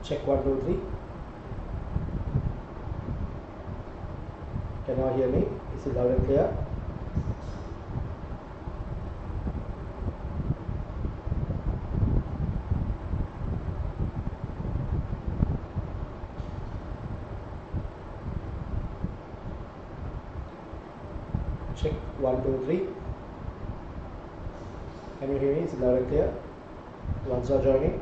Check 1, 2, 3. Can you all hear me? Is it loud and clear? Check 1, 2, 3. Can you hear me? Is it loud and clear? One's not joining.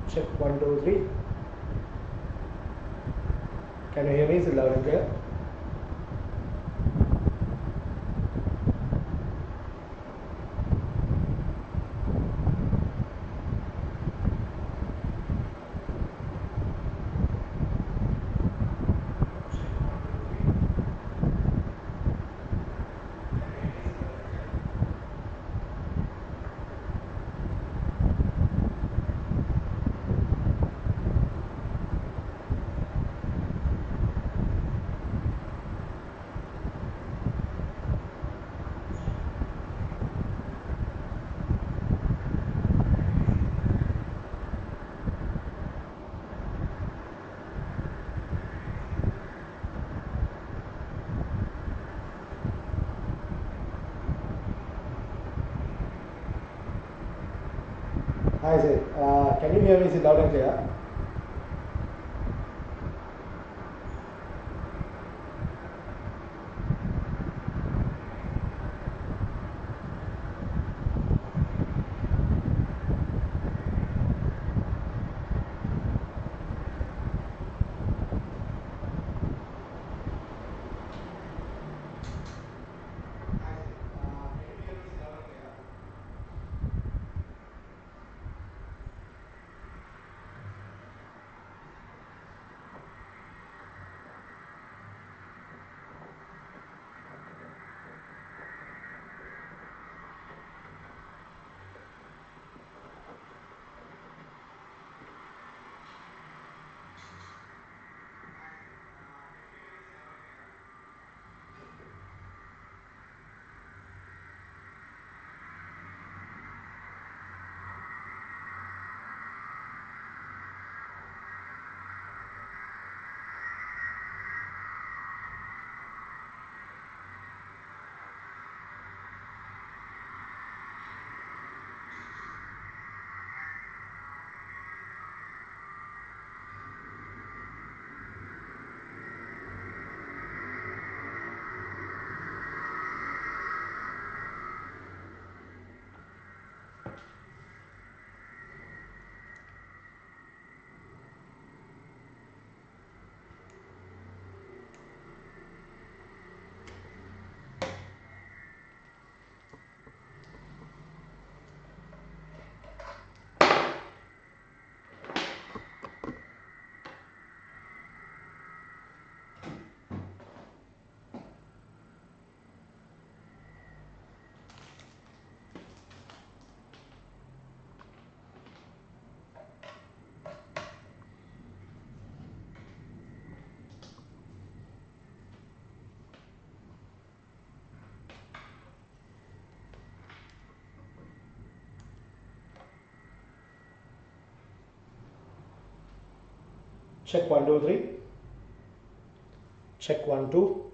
Check 1, 2, 3. Can you hear me? Is it loud and clear? Hi, Sid. Can you hear me? Is it loud and clear? Check 1, 2, 3. Check 1, 2.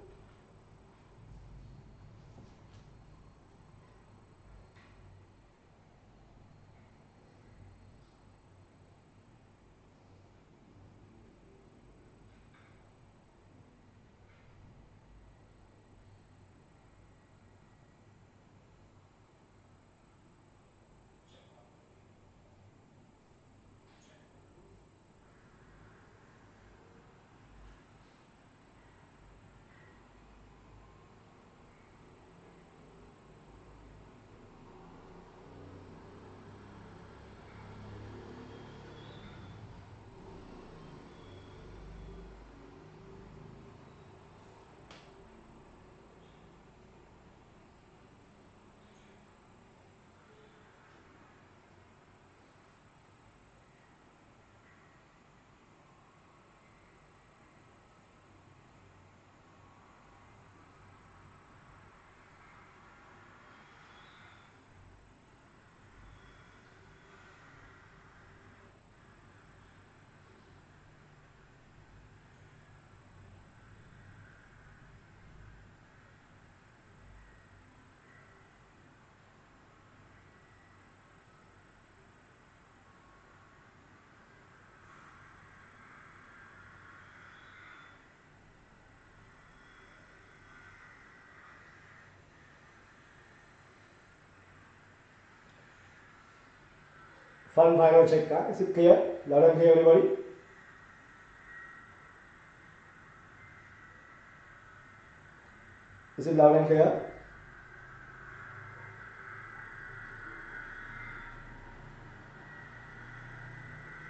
Fun final check. Is it clear? Loud and clear, everybody? Is it loud and clear?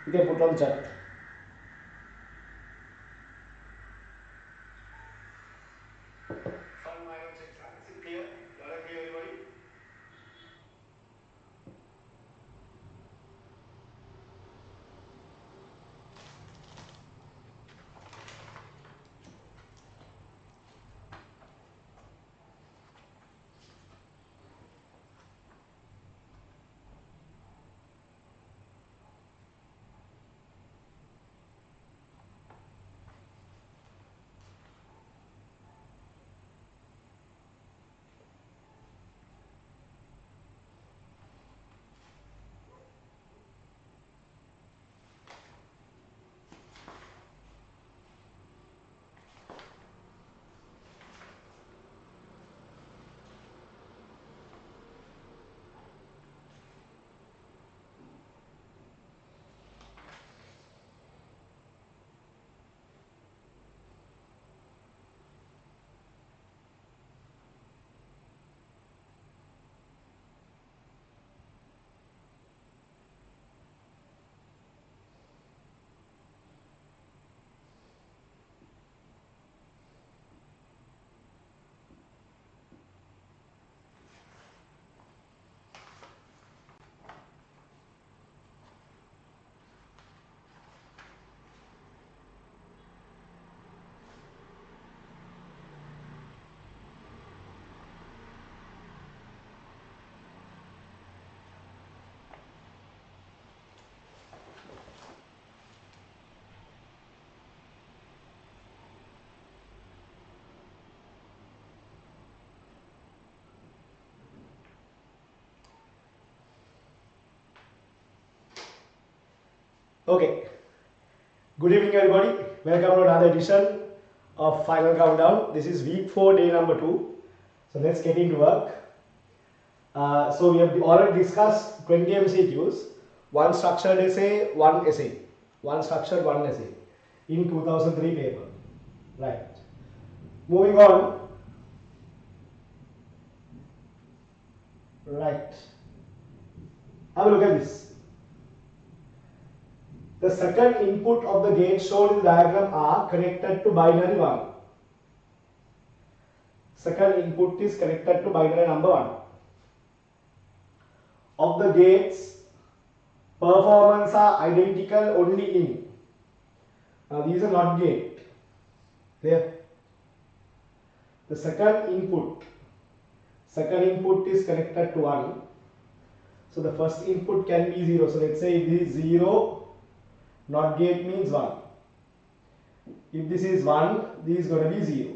You can put on chat. Fun final check. Is it clear? Loud and clear, everybody? Okay. Good evening, everybody. Welcome to another edition of Final Countdown. This is week 4, day number 2. So let's get into work. So we have already discussed 20 MCQs, one structured essay, one essay, one structured, one essay in 2003 paper. Right. Moving on. Right. Have a look at this. The second input of the gate shown in the diagram are connected to binary 1. Second input is connected to binary number 1. Of the gates, performance are identical only in. Now these are not gate. There. The second input is connected to 1. So the first input can be 0. So let's say if this is 0, not gate means 1. If this is 1, this is going to be 0.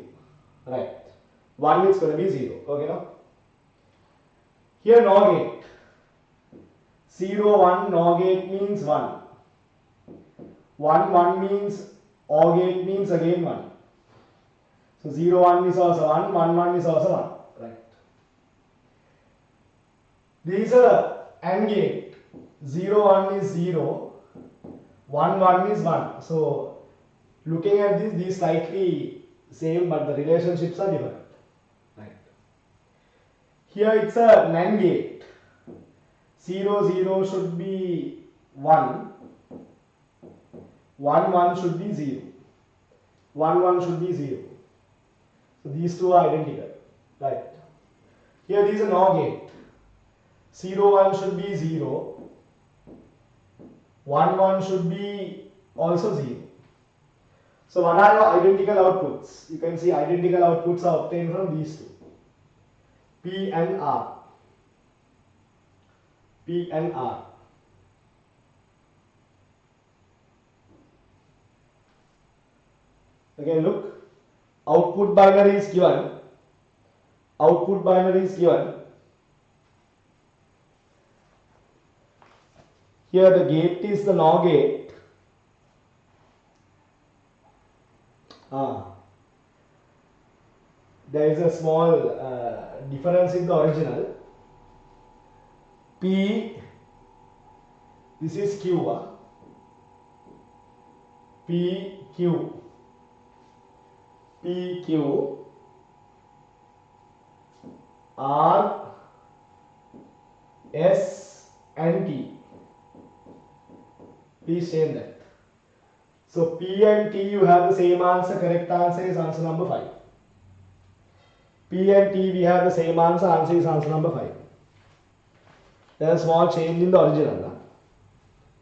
Right. 1 is going to be 0. Okay, now? Here no gate. 0, 1, no gate means 1. 1, 1 means OR gate means again 1. So 0, 1 is also 1, 1, 1 is also 1. Right. This is a AND gate. 0, 1 is 0. 1, 1 is 1. So, looking at this, these slightly same, but the relationships are different. Right. Here it's a NAND gate. 0, 0 should be 1. 1, 1 should be 0. 1, 1 should be 0. So, these two are identical. Right. Here there is a NOR gate. 0, 1 should be 0. 1, 1 should be also 0. So what are your identical outputs? You can see identical outputs are obtained from these two. P and R. P and R. Again look, output binary is given. Output binary is given. Here the gate is the NOR gate. There is a small difference in the original. P This is Q. PQ. PQ. R, S and T. Please change that. So P and T you have the same answer. Correct answer is answer number 5. P and T we have the same answer. Answer is answer number 5. There is a small change in the original. Huh?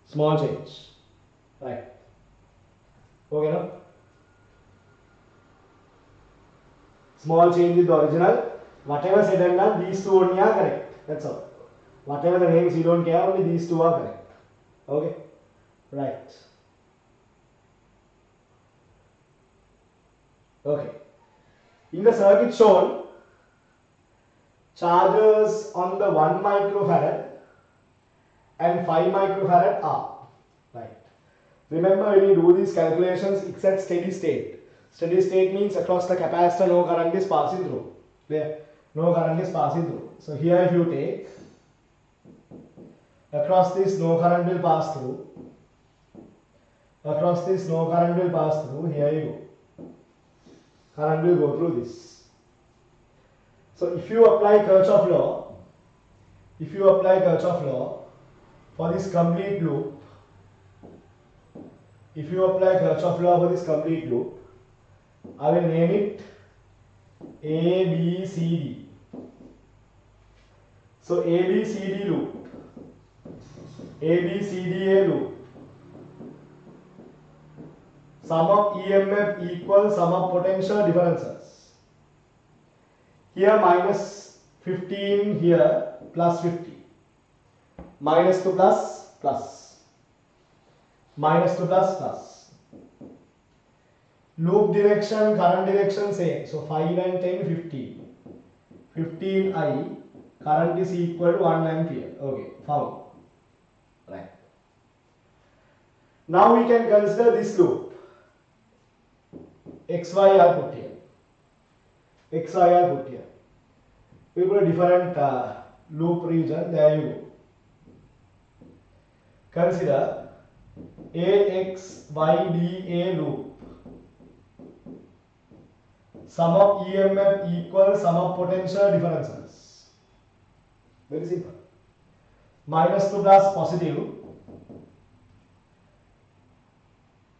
Small change. Right. Okay, no? Small change in the original. Whatever said and done, these two only are correct. That's all. Whatever the names you don't care, only these two are correct. Okay? Right. Okay. In the circuit shown, charges on the 1 microfarad and 5 microfarad are. Right. Remember, when you do these calculations, it's at steady state. Steady state means across the capacitor no current is passing through. There, no current is passing through. So here if you take, across this no current will pass through. Across this no current will pass through. Here you go. Current will go through this. So if you apply Kirchhoff law, for this complete loop, if you apply Kirchhoff law for this complete loop, I will name it A, B, C, D. So A, B, C, D loop. A, B, C, D, A loop. Sum of EMF equals sum of potential differences. Here minus 15, here plus 50. Minus to plus, plus. Minus to plus, plus. Loop direction, current direction same. So 5 and 10, 15. 15I, current is equal to 1 ampere. Okay, found. Right. Now we can consider this loop. XY are put here. XY are put here. We put a different loop region. There you go. Consider AXYDA loop. Sum of EMF equals sum of potential differences. Very simple. Minus to plus positive.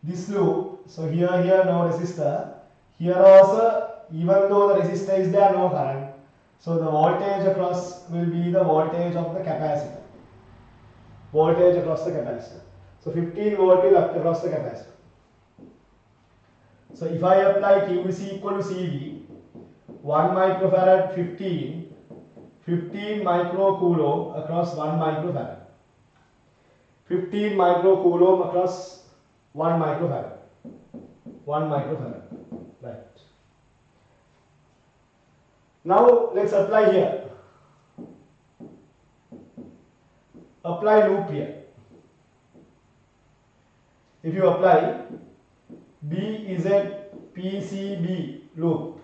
This loop, so here no resistor. Here also, even though the resistor is there, no current. So the voltage across will be the voltage of the capacitor. Voltage across the capacitor. So 15 volt will across the capacitor. So if I apply Q is equal to CV, 1 microfarad 15 microcoulomb across 1 microfarad. 15 microcoulomb across 1 microfarad. 1 microfarad. Right. Now let's apply here. Apply loop here. If you apply B is a PCB loop.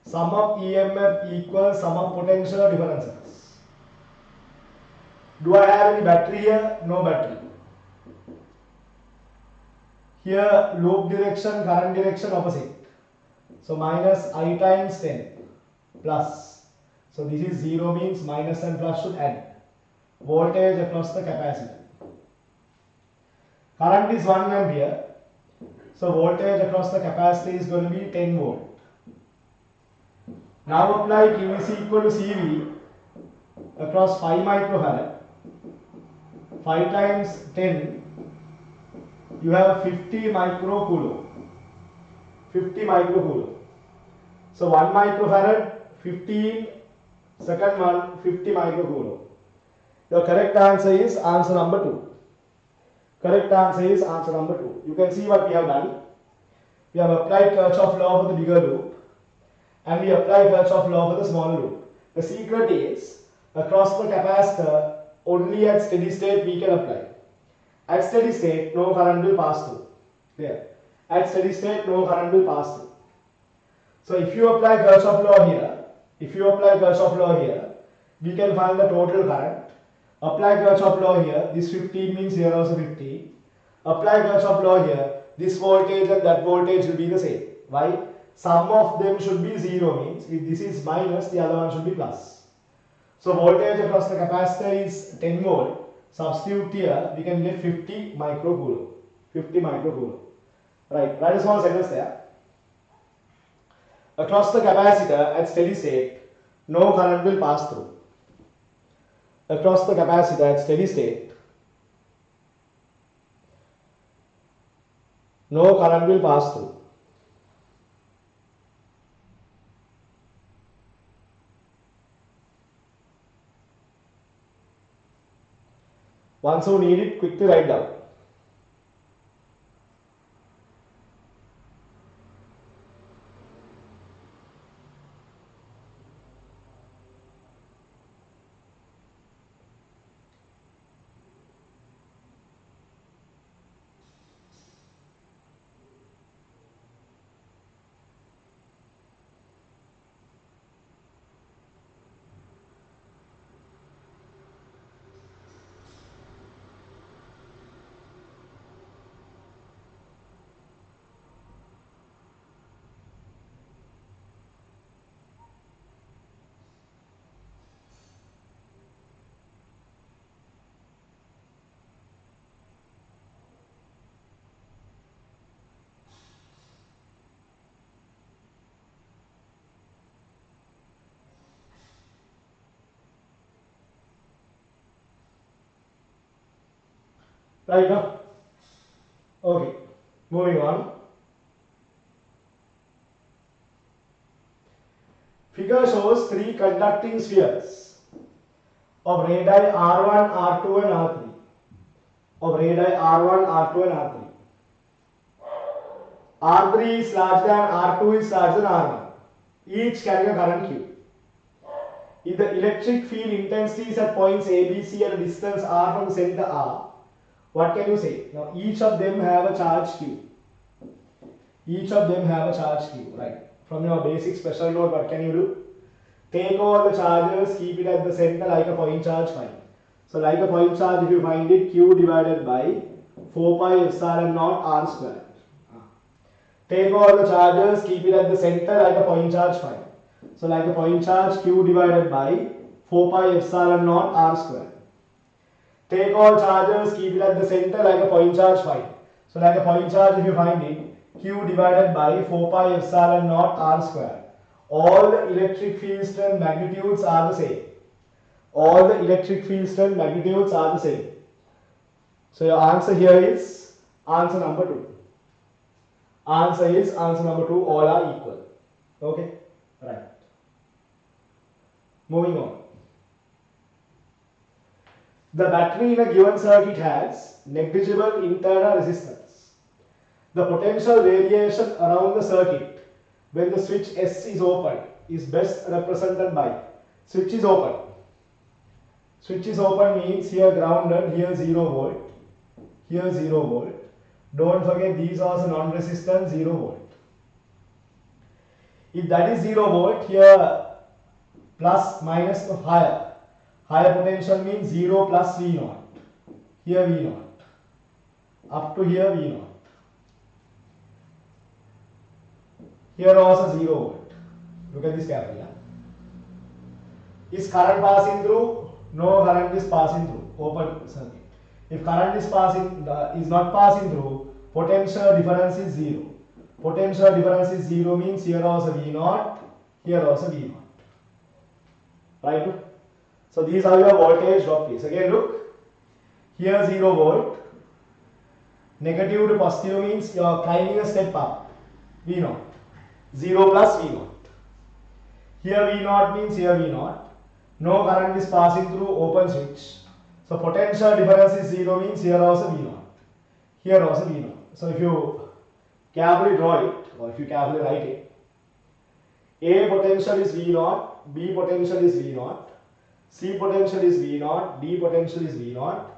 Sum of EMF equals sum of potential differences. Do I have any battery here? No battery. Here loop direction, current direction opposite. So minus I times 10 plus. So this is 0 means minus and plus should add. Voltage across the capacitor. Current is 1 ampere. So voltage across the capacitor is going to be 10 volt. Now apply Q is equal to CV across 5 microfarad. 5 times 10. You have 50 microcoulomb. 50 microcoulomb. So 1 microfarad, 15, second one, 50 microcoulomb. Your correct answer is answer number 2. Correct answer is answer number 2. You can see what we have done. We have applied Kirchhoff law for the bigger loop and we applied Kirchhoff law for the smaller loop. The secret is across the capacitor only at steady state we can apply. At steady state, no current will pass through. There. At steady state, no current will pass through. So if you apply Kirchhoff law here, we can find the total current Apply Kirchhoff law here. This 15 means here also 15. Apply Kirchhoff law here. This voltage and that voltage will be the same. Why? Sum of them should be 0 means if this is minus, the other one should be plus. So voltage across the capacitor is 10 volt. Substitute here, we can get 50 microcoulomb. 50 microcoulomb. Right. Write a small sentence there. Across the capacitor at steady state, no current will pass through. Across the capacitor at steady state, no current will pass through. Once you need it, quickly write down. Right now? Okay. Moving on. Figure shows three conducting spheres of radii R1, R2 and R3. Of radii R1, R2 and R3. R3 is larger than R2 is larger than R1. Each carrying a current Q. If the electric field intensity is at points A, B, C at a distance R from the center R, what can you say? Now each of them have a charge Q. Each of them have a charge Q, right? From your basic special note, what can you do? Take all the charges, keep it at the center like a point charge, fine. So like a point charge, if you find it, Q divided by 4 pi epsilon naught R squared. Take all the charges, keep it at the center like a point charge, fine. So like a point charge, Q divided by 4 pi epsilon naught R squared. Take all charges, keep it at the center like a point charge, fine. So like a point charge, if you find it, Q divided by 4 pi epsilon naught R squared. All the electric field strength magnitudes are the same. All the electric field strength magnitudes are the same. So your answer here is answer number 2. Answer is answer number 2, all are equal. Okay, right. Moving on. The battery in a given circuit has negligible internal resistance. The potential variation around the circuit when the switch S is open is best represented by switch is open. Switch is open means here grounded, here 0 volt, here 0 volt. Don't forget these are also non-resistant 0 volt. If that is 0 volt, here plus minus of higher. Higher potential means 0 plus V naught. Here V naught. Up to here V naught. Here also 0 volt. Look at this carefully. Is current passing through? No current is passing through. Open circuit. If current is not passing through, potential difference is 0. Potential difference is 0 means here also V naught, here also V naught. Right? So these are your voltage drop keys. Again look, here 0 volt, negative to positive means you are climbing a step up, V naught, 0 plus V naught. Here V naught means here V naught, no current is passing through, open switch. So potential difference is 0 means here also V naught, here also V naught. So if you carefully draw it, or if you carefully write it, A potential is V naught, B potential is V naught, C potential is V naught, D potential is V naught,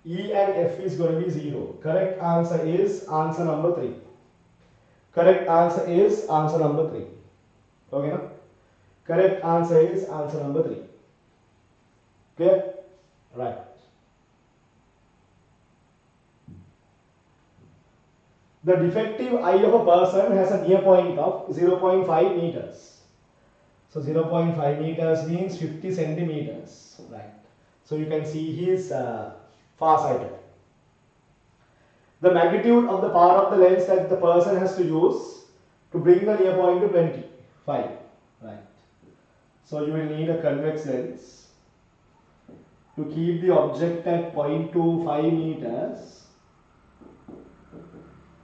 E and F is going to be 0. Correct answer is answer number 3. Correct answer is answer number 3. Okay, no? Correct answer is answer number 3. Clear? Right. The defective eye of a person has a near point of 0.5 meters. So 0.5 meters means 50 centimeters. Right. So you can see he is far-sighted. The magnitude of the power of the lens that the person has to use to bring the near point to 25. Right. So you will need a convex lens to keep the object at 0.25 meters.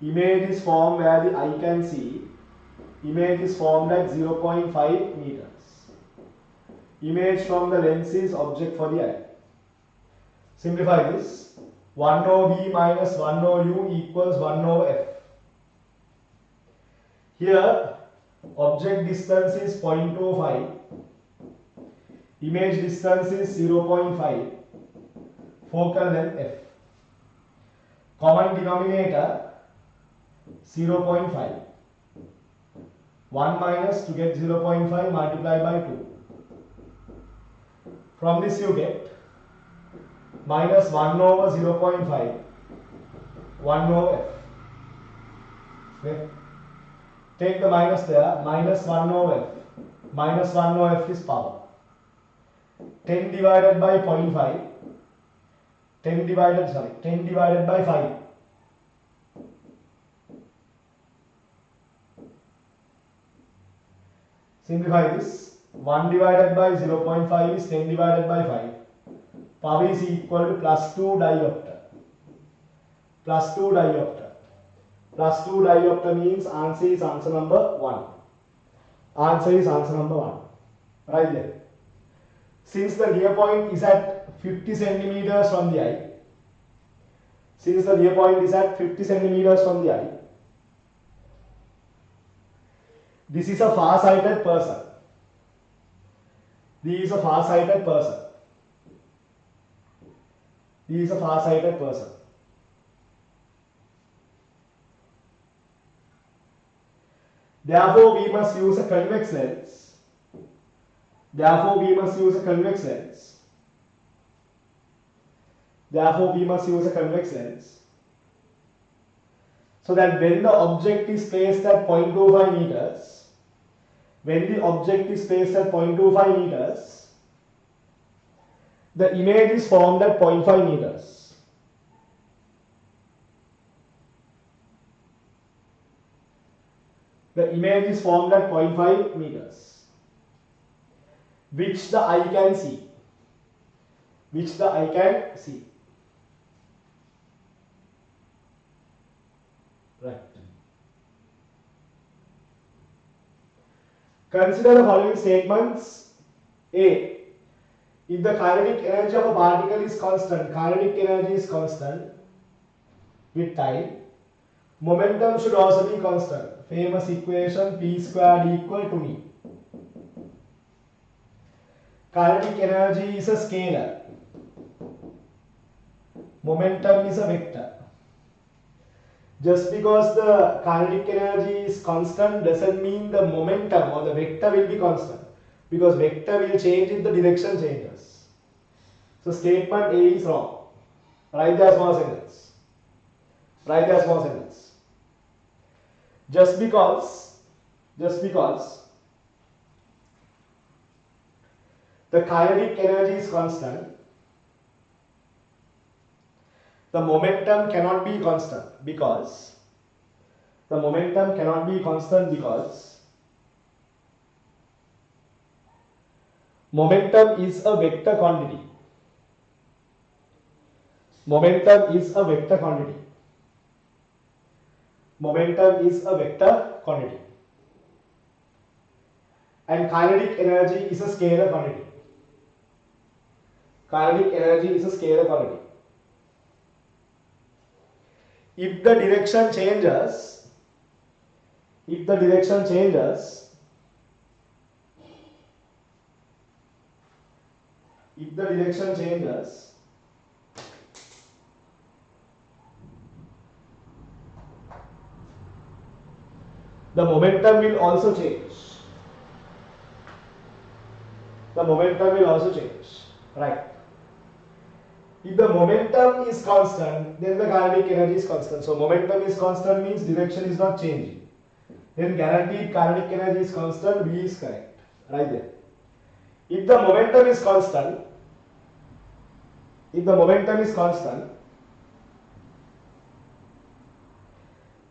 Image is formed where the eye can see. Image is formed at 0.5 meters. Image from the lens is object for the eye. Simplify this. 1 over B minus 1 over U equals 1 over F. Here, object distance is 0.25. Image distance is 0.5. Focal length F. Common denominator 0.5. 1 minus to get 0.5 multiplied by 2. From this you get minus 1 over 0.5, 1 over F. Okay. Take the minus there, minus 1 over F. Minus 1 over F is power. 10 divided by 0.5, 10 divided by 5. Simplify this. 1 divided by 0.5 is 10 divided by 5. Power is equal to plus 2 diopter. Plus 2 diopter. Plus 2 diopter means answer is answer number 1. Answer is answer number 1. Right there. Since the near point is at 50 centimeters from the eye. Since the near point is at 50 centimeters from the eye. This is a far-sighted person. This is a far-sighted person. He is a far-sighted person. Therefore, we must use a convex lens. Therefore, we must use a convex lens. Therefore, we must use a convex lens. So that when the object is placed at 0.25 meters, when the object is placed at 0.25 meters, the image is formed at 0.5 meters. The image is formed at 0.5 meters, which the eye can see. Which the eye can see. Right. Consider the following statements. A. If the kinetic energy of a particle is constant, kinetic energy is constant with time, momentum should also be constant. Famous equation P squared equal to me. Kinetic energy is a scalar. Momentum is a vector. Just because the kinetic energy is constant doesn't mean the momentum or the vector will be constant, because vector will change if the direction changes. So statement A is wrong. Write the small sentence. Write the small sentence. Just because the kinetic energy is constant, the momentum cannot be constant because momentum is a vector quantity. Momentum is a vector quantity. Momentum is a vector quantity. And kinetic energy is a scalar quantity. Kinetic energy is a scalar quantity. If the direction changes, the momentum will also change. Right. If the momentum is constant, then the kinetic energy is constant. So momentum is constant means direction is not changing. Then guaranteed kinetic energy is constant, B is correct. Right there. If the momentum is constant,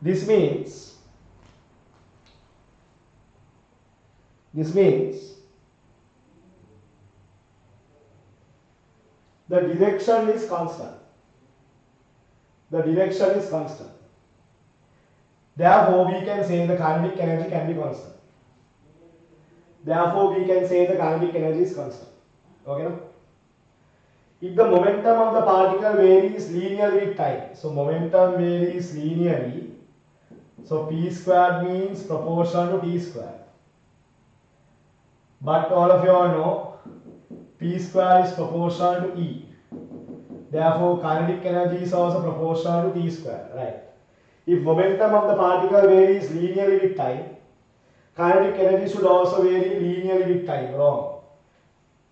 this means the direction is constant. Therefore, we can say the kinetic energy can be constant. Therefore, we can say the kinetic energy is constant. Okay, no? If the momentum of the particle varies linearly with time, so momentum varies linearly, so P squared means proportional to T squared. But all of you all know P squared is proportional to E. Therefore, kinetic energy is also proportional to T squared, right? If momentum of the particle varies linearly with time, kinetic energy should also vary linearly with time. Wrong.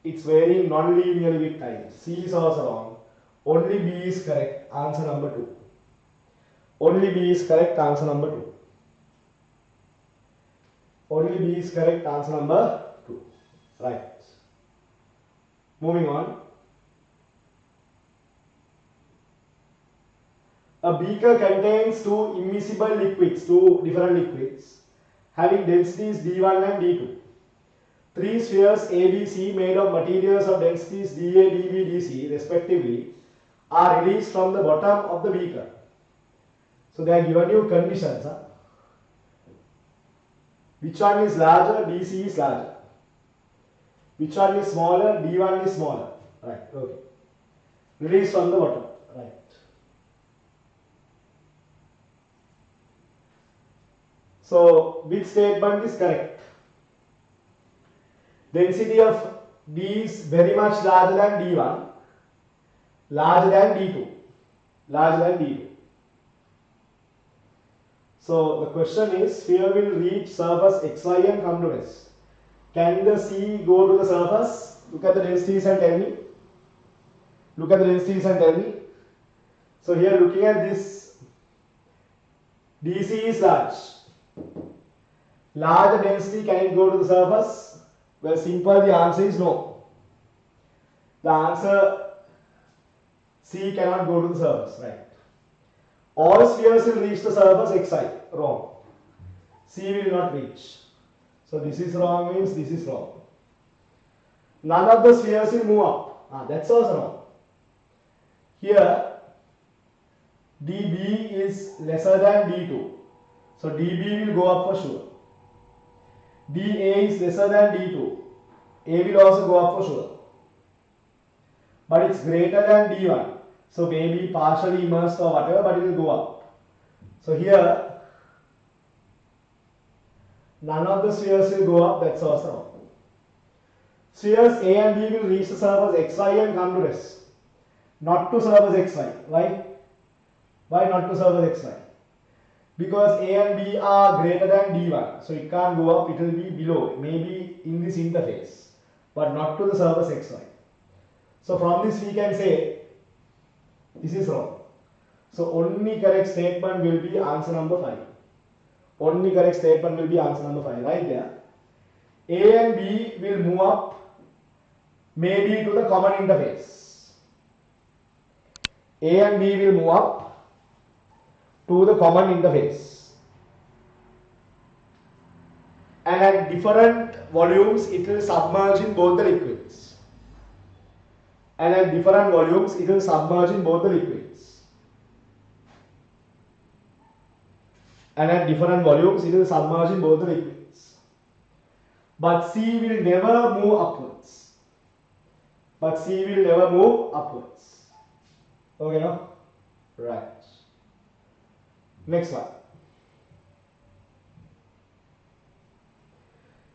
It's varying non-linearly with time. C is also wrong. Only B is correct. Answer number 2. Only B is correct. Answer number 2. Only B is correct. Answer number 2. Right. Moving on. A beaker contains two immiscible liquids, two different liquids, having densities D1 and D2. Three spheres ABC made of materials of densities dA, dB, dC respectively are released from the bottom of the beaker. So they are given you conditions. Which one is larger? DC is larger. Which one is smaller? D1 is smaller. Right. Okay. Released from the bottom. Right. So which statement is correct? Density of D is very much larger than D1, larger than D2, So the question is, sphere will reach surface xy and come to rest. Can the C go to the surface? Look at the densities and tell me. So here looking at this, DC is large. Large density, can it go to the surface? Well, simple, the answer is no. The answer C cannot go to the surface, right? All spheres will reach the surface xy, wrong. C will not reach. So this is wrong means this is wrong. None of the spheres will move up. That's also wrong. Here dB is lesser than D2. So dB will go up for sure. dA is lesser than D2. A will also go up for sure. But it's greater than D1. So maybe partially immersed or whatever, but it will go up. So here, none of the spheres will go up, that's also wrong. Spheres A and B will reach the surface xy and come to rest. Not to surface xy. Why? Why not to surface xy? Because A and B are greater than D1. So it can't go up, it will be below, maybe in this interface, but not to the surface xy. So from this we can say, this is wrong. So only correct statement will be answer number 5. Only correct statement will be answer number 5, right there. A and B will move up maybe to the common interface. A and B will move up to the common interface. And at different volumes, it will submerge in both the liquids. And at different volumes, it will submerge in both the liquids. And at different volumes, it will submerge in both the liquids. But C will never move upwards. Okay, no? Right. Next one.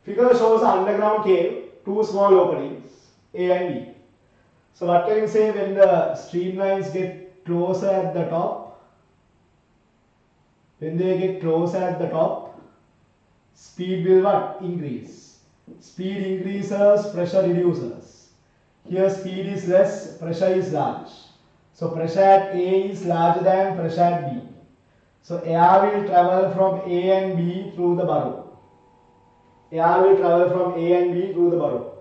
Figure shows an underground cave, two small openings, A and B. So what can you say when the streamlines get closer at the top? When they get closer at the top, speed will what? Increase. Speed increases, pressure reduces. Here speed is less, pressure is large. So pressure at A is larger than pressure at B. So air will travel from A and B through the burrow. Air will travel from A and B through the burrow.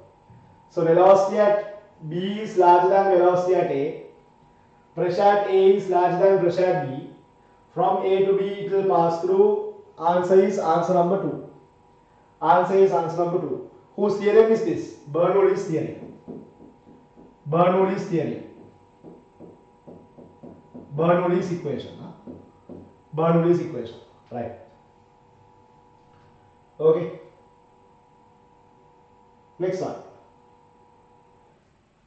So velocity at B is larger than velocity at A. Pressure at A is larger than pressure at B. From A to B it will pass through. Answer is answer number 2. Answer is answer number 2. Whose theorem is this? Bernoulli's theorem. Bernoulli's theorem. Bernoulli's equation. Bernoulli's equation. Right. Okay. Next one.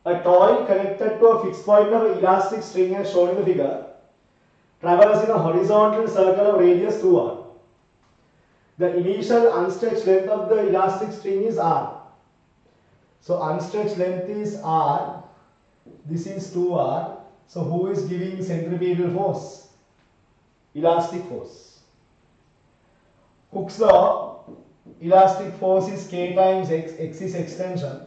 A toy connected to a fixed point of an elastic string as shown in the figure travels in a horizontal circle of radius 2r. The initial unstretched length of the elastic string is r. So unstretched length is r. This is 2r. So who is giving centripetal force? Elastic force. Hooke's law, elastic force is k times x. X is extension.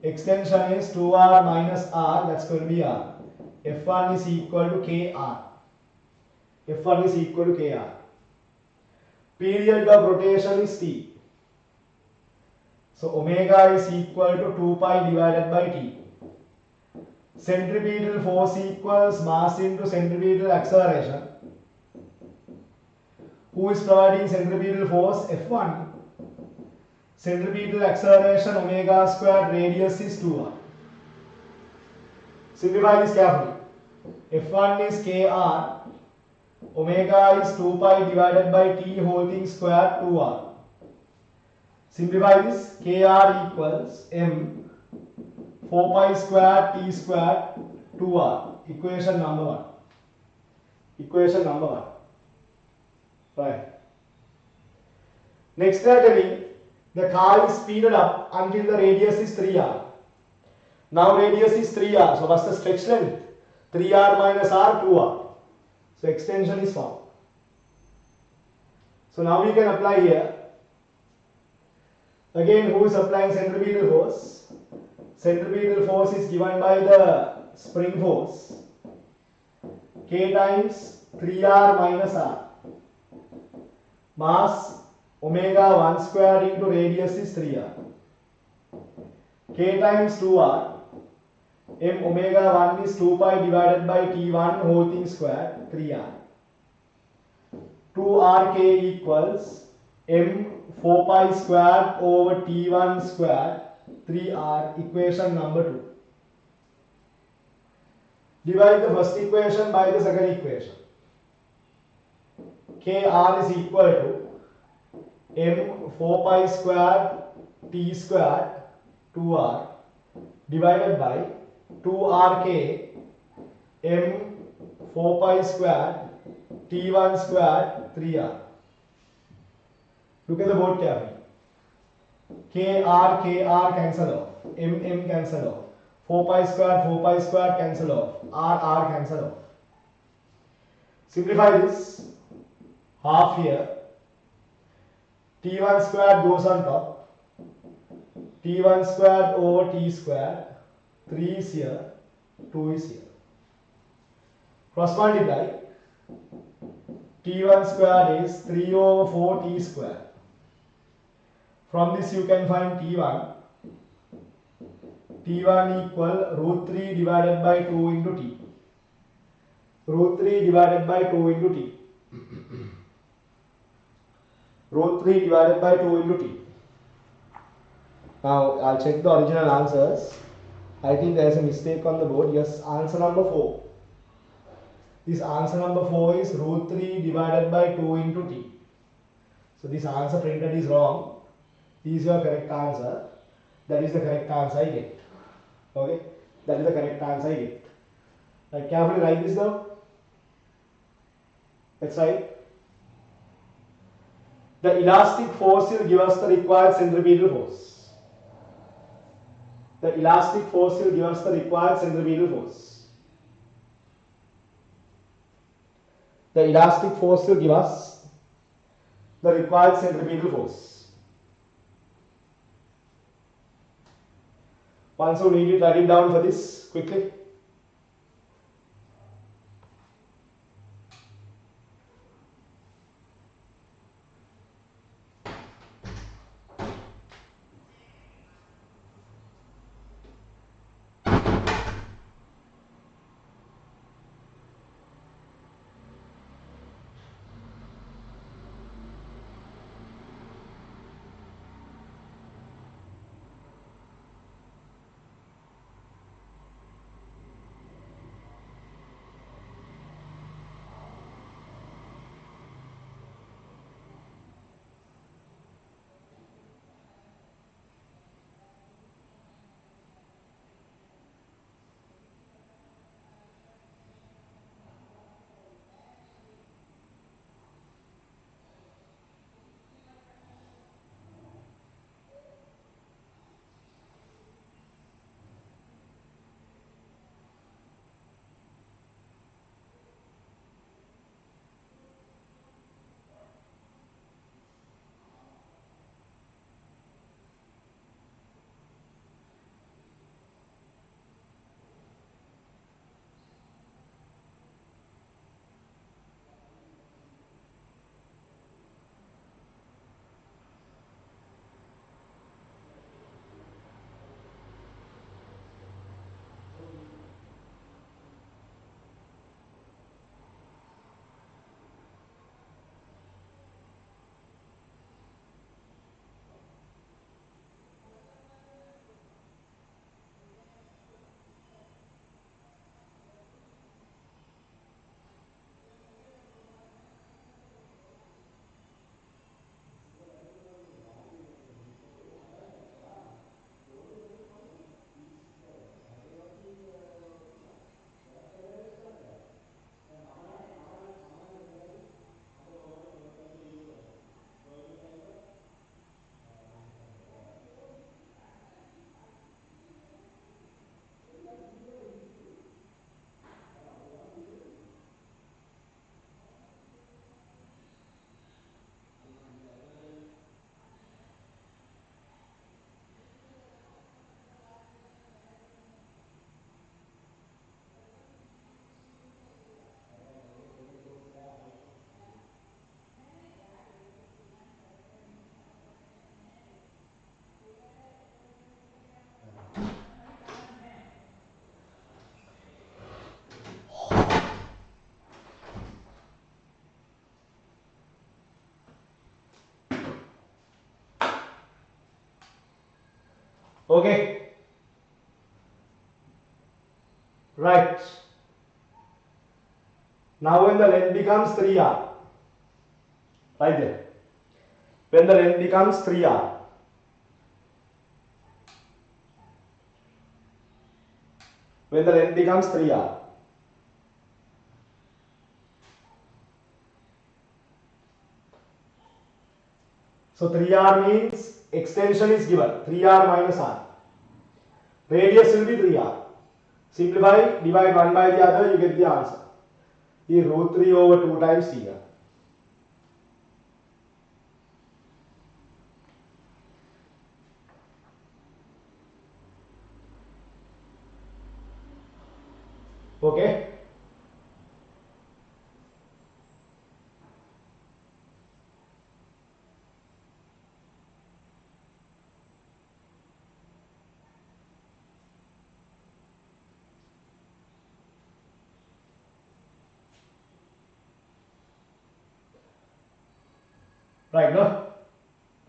Extension is 2r minus r. That's going to be r. F1 is equal to kr. F1 is equal to kr. Period of rotation is t. So omega is equal to 2 pi divided by t. Centripetal force equals mass into centripetal acceleration. Who is providing centripetal force? F1. Centripetal acceleration omega squared, radius is 2r. Simplify this carefully. F1 is kr. Omega is 2 pi divided by t whole thing squared 2r. Simplify this. Kr equals m 4 pi squared t squared 2r. Equation number 1. Equation number 1. Right. Next they are telling the car is speeded up until the radius is 3r. Now radius is 3r. So what's the stretch length? 3r minus r, 2r. So extension is found. So now we can apply here. Again, who is applying centripetal force? Centripetal force is given by the spring force. K times 3r minus r. Mass omega 1 squared into radius is 3r. K times 2r. M omega 1 is 2 pi divided by t1 whole thing squared 3r. 2rk equals m 4 pi squared over t1 squared 3r. Equation number 2. Divide the first equation by the second equation. Kr is equal to m 4 pi squared t squared 2r divided by 2rk m 4 pi squared t1 squared 3r. Look at the board carefully. Kr cancel off. M cancel off. 4 pi squared cancel off. R cancel off. Simplify this. Half here. T1 squared goes on top. T1 squared over T squared. 3 is here. 2 is here. Cross multiply. T1 squared is 3 over 4 T squared. From this you can find T1. T1 equal root 3 divided by 2 into T. Root 3 divided by 2 into T. Root 3 divided by 2 into T. Now I'll check the original answers. I think there is a mistake on the board. Yes, answer number 4. This answer number 4 is root 3 divided by 2 into T. So this answer printed is wrong. This is your correct answer. That is the correct answer I get. Okay? That is the correct answer I get. Now carefully write this down. Let's write. The elastic force will give us the required centripetal force. The elastic force will give us the required centripetal force. The elastic force will give us the required centripetal force. Once you read it, write it down for this quickly. Okay. Right. Now when the length becomes 3r, right there. When the length becomes 3r, when the length becomes 3r, so 3r means extension is given 3r minus r. Radius will be 3r. Simplify, divide one by the other, you get the answer. The root 3 over 2 times tr. Okay. Right, no?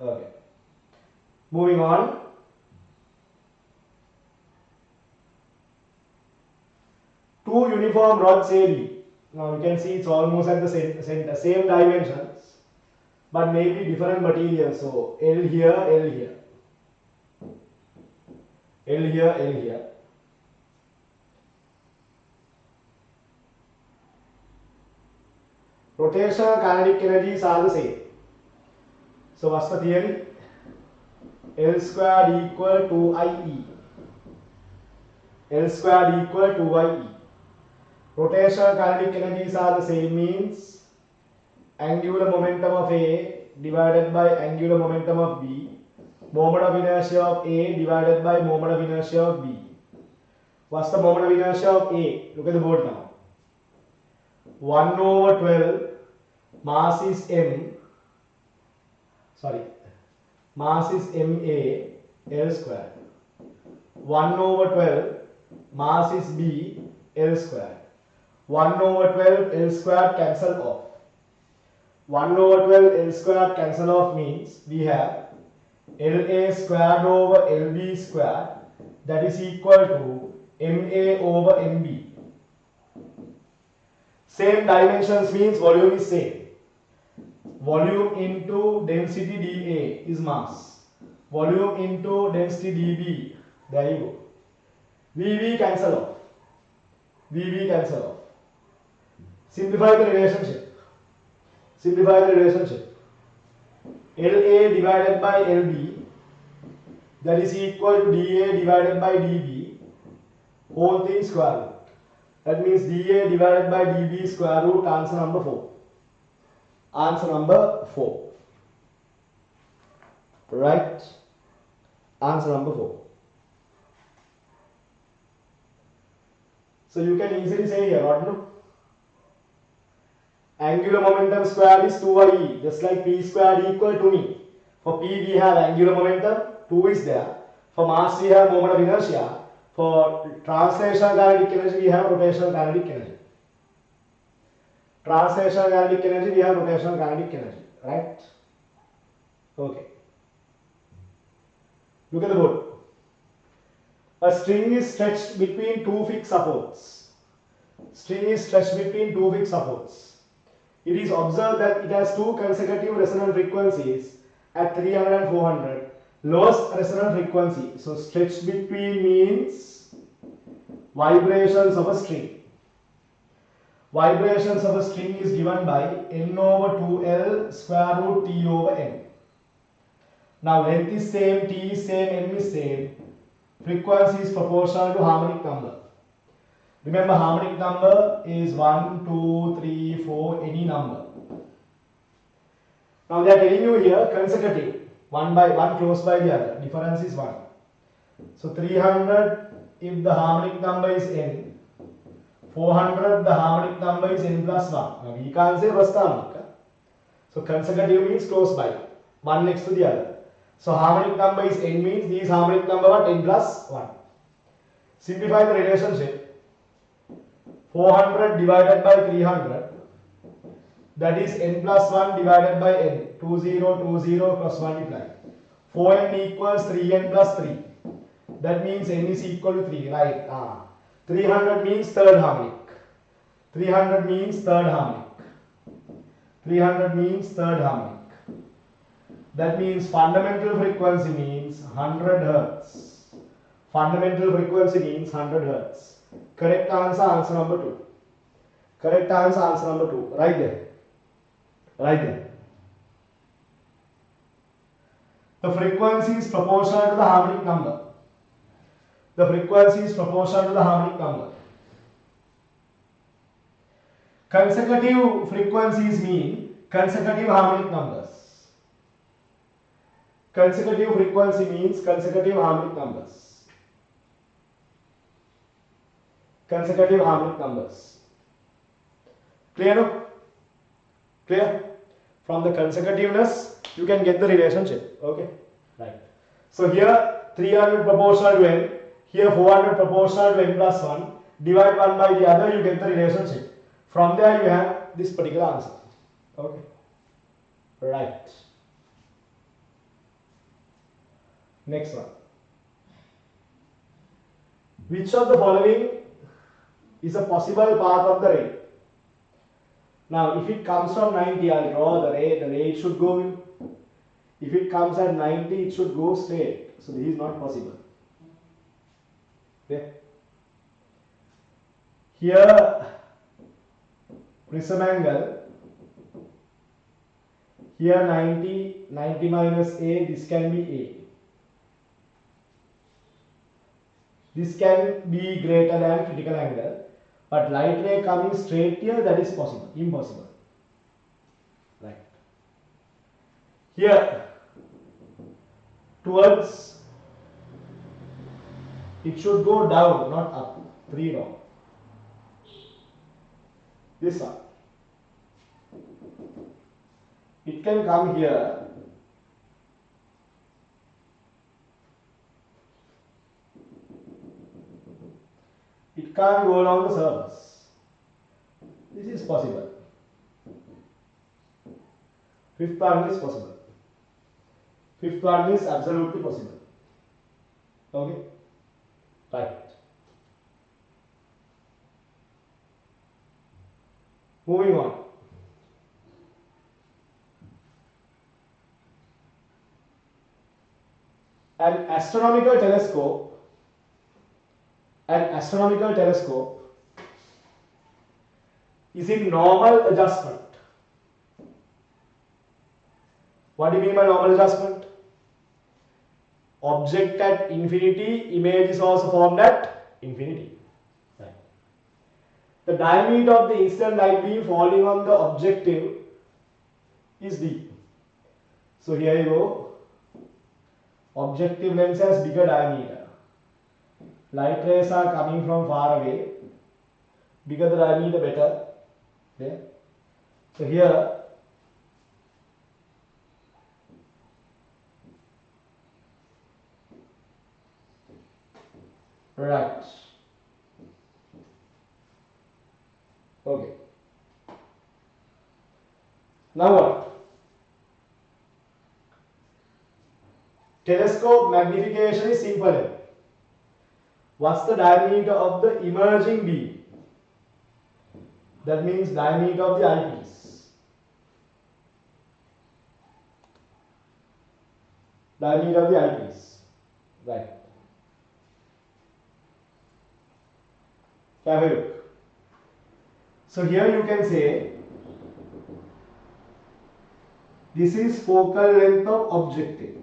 Okay. Moving on. Two uniform rods AB. Now you can see it's almost at the same dimensions, but maybe different materials. So L here, L here, L here, L here. Rotational kinetic energies are the same. So what's the theory? L squared equal to IE. L squared equal to IE. Rotational kinetic energies are the same means angular momentum of A divided by angular momentum of B, moment of inertia of A divided by moment of inertia of B. What's the moment of inertia of A? Look at the board now. 1 over 12, mass is M, mass is MA, L square. 1 over 12, mass is B, L square. 1 over 12 L square cancel off. 1 over 12 L square cancel off means we have LA squared over LB squared, that is equal to MA over MB. Same dimensions means volume is same. Volume into density dA is mass. Volume into density dB. There you go. VV cancel off. VV cancel off. Simplify the relationship. Simplify the relationship. LA divided by LB, that is equal to dA divided by dB, whole thing square root. That means dA divided by dB square root, answer number 4. Answer number 4. Right? Answer number 4. So you can easily say here, what no? Angular momentum square is 2IE, just like P squared equal to me. For P we have angular momentum, 2 is there. For mass we have moment of inertia. For translational kinetic energy we have rotational kinetic energy. Translational kinetic energy we have rotational kinetic energy. Right? Okay. Look at the board. A string is stretched between two fixed supports. String is stretched between two fixed supports. It is observed that it has two consecutive resonant frequencies at 300 and 400. Lowest resonant frequency. So stretched between means vibrations of a string. Vibrations of a string is given by n over 2L square root T over n. Now length is same, T is same, M is same. Frequency is proportional to harmonic number. Remember, harmonic number is 1, 2, 3, 4, any number. Now they are telling you here consecutive, one by one close by the other. Difference is 1. So 300 if the harmonic number is n, 400 the harmonic number is n plus 1. Now we can't say first harmonic. So consecutive means close by, one next to the other. So harmonic number is n means these harmonic number are n plus 1. Simplify the relationship. 400 divided by 300, that is n plus 1 divided by n. 20, 20 cross multiply. 4n equals 3n plus 3. That means n is equal to 3, right? 300 means third harmonic. 300 means third harmonic. 300 means third harmonic. That means fundamental frequency means 100 Hertz. Fundamental frequency means 100 Hertz. Correct answer, answer number 2. Correct answer, answer number 2. Right there. Right there. The frequency is proportional to the harmonic number. The frequency is proportional to the harmonic number. Consecutive frequencies mean consecutive harmonic numbers. Consecutive frequency means consecutive harmonic numbers. Consecutive harmonic numbers. Clear no? Clear? From the consecutiveness, you can get the relationship. Okay? Right. So here 300 proportional to n, here 400 proportional to n plus 1. Divide one by the other, you get the relationship. From there you have this particular answer. Okay? Right. Next one. Which of the following is a possible path of the ray? Now, if it comes from 90, I'll draw the ray it should go in. If it comes at 90, it should go straight. So, this is not possible. Okay. Here, prism angle, here 90 minus A, this can be A. This can be greater than critical angle. But light ray coming straight here, that is possible, impossible. Right. Here, towards, it should go down, not up, 3 down. This one. It can come here. It can't go along the surface. This is possible. Fifth one is possible. Fifth one is absolutely possible. Okay? Right. Moving on. An astronomical telescope is in normal adjustment. What do you mean by normal adjustment? Object at infinity, image is also formed at infinity. Right. The diameter of the incident light beam falling on the objective is d. So here you go. Objective lens has bigger diameter. Light rays are coming from far away. Bigger the diameter, better. Okay. So here, right. Okay. Now what? Telescope magnification is simple. What's the diameter of the emerging beam? That means diameter of the eyepiece. Diameter of the eyepiece. Right. Have a look. So here you can say this is focal length of objective.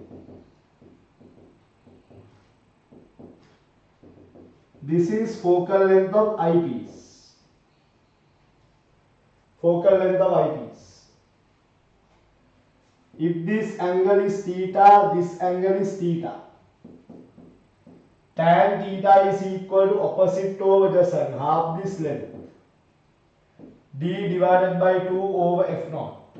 This is focal length of eyepiece. Focal length of eyepiece. If this angle is theta, this angle is theta. Tan theta is equal to opposite over the sun, half this length. D divided by 2 over F naught.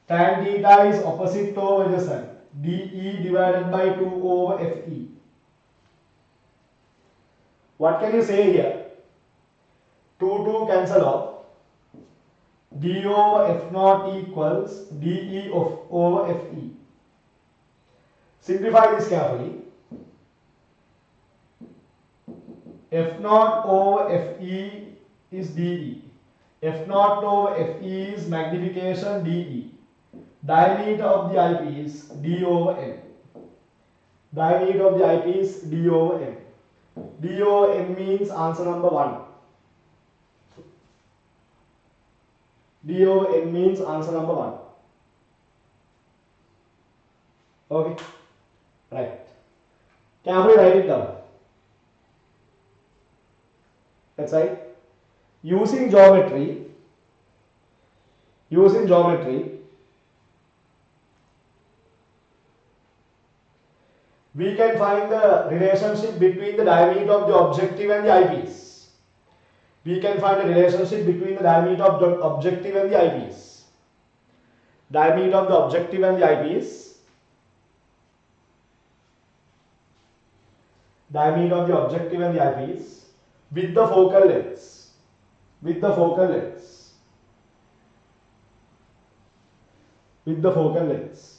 Tan theta is opposite over the sun. DE divided by 2 over FE. What can you say here? 2 cancel off. D over F naught equals DE over FE. Simplify this carefully. F naught over Fe is dE. F naught over Fe is magnification dE. Diameter of the eyepiece d over m. Diameter of the eyepiece d over m. D over m means answer number 1. D over m means answer number 1. Okay, right. Carefully write it down. That's right. Using geometry, we can find the relationship between the diameter of the objective and the eyepiece. We can find a relationship between the diameter of the objective and the eyepiece. Diameter of the objective and the eyepiece. Diameter of the objective and the eyepiece with the focal lengths. With the focal lengths. With the focal lengths.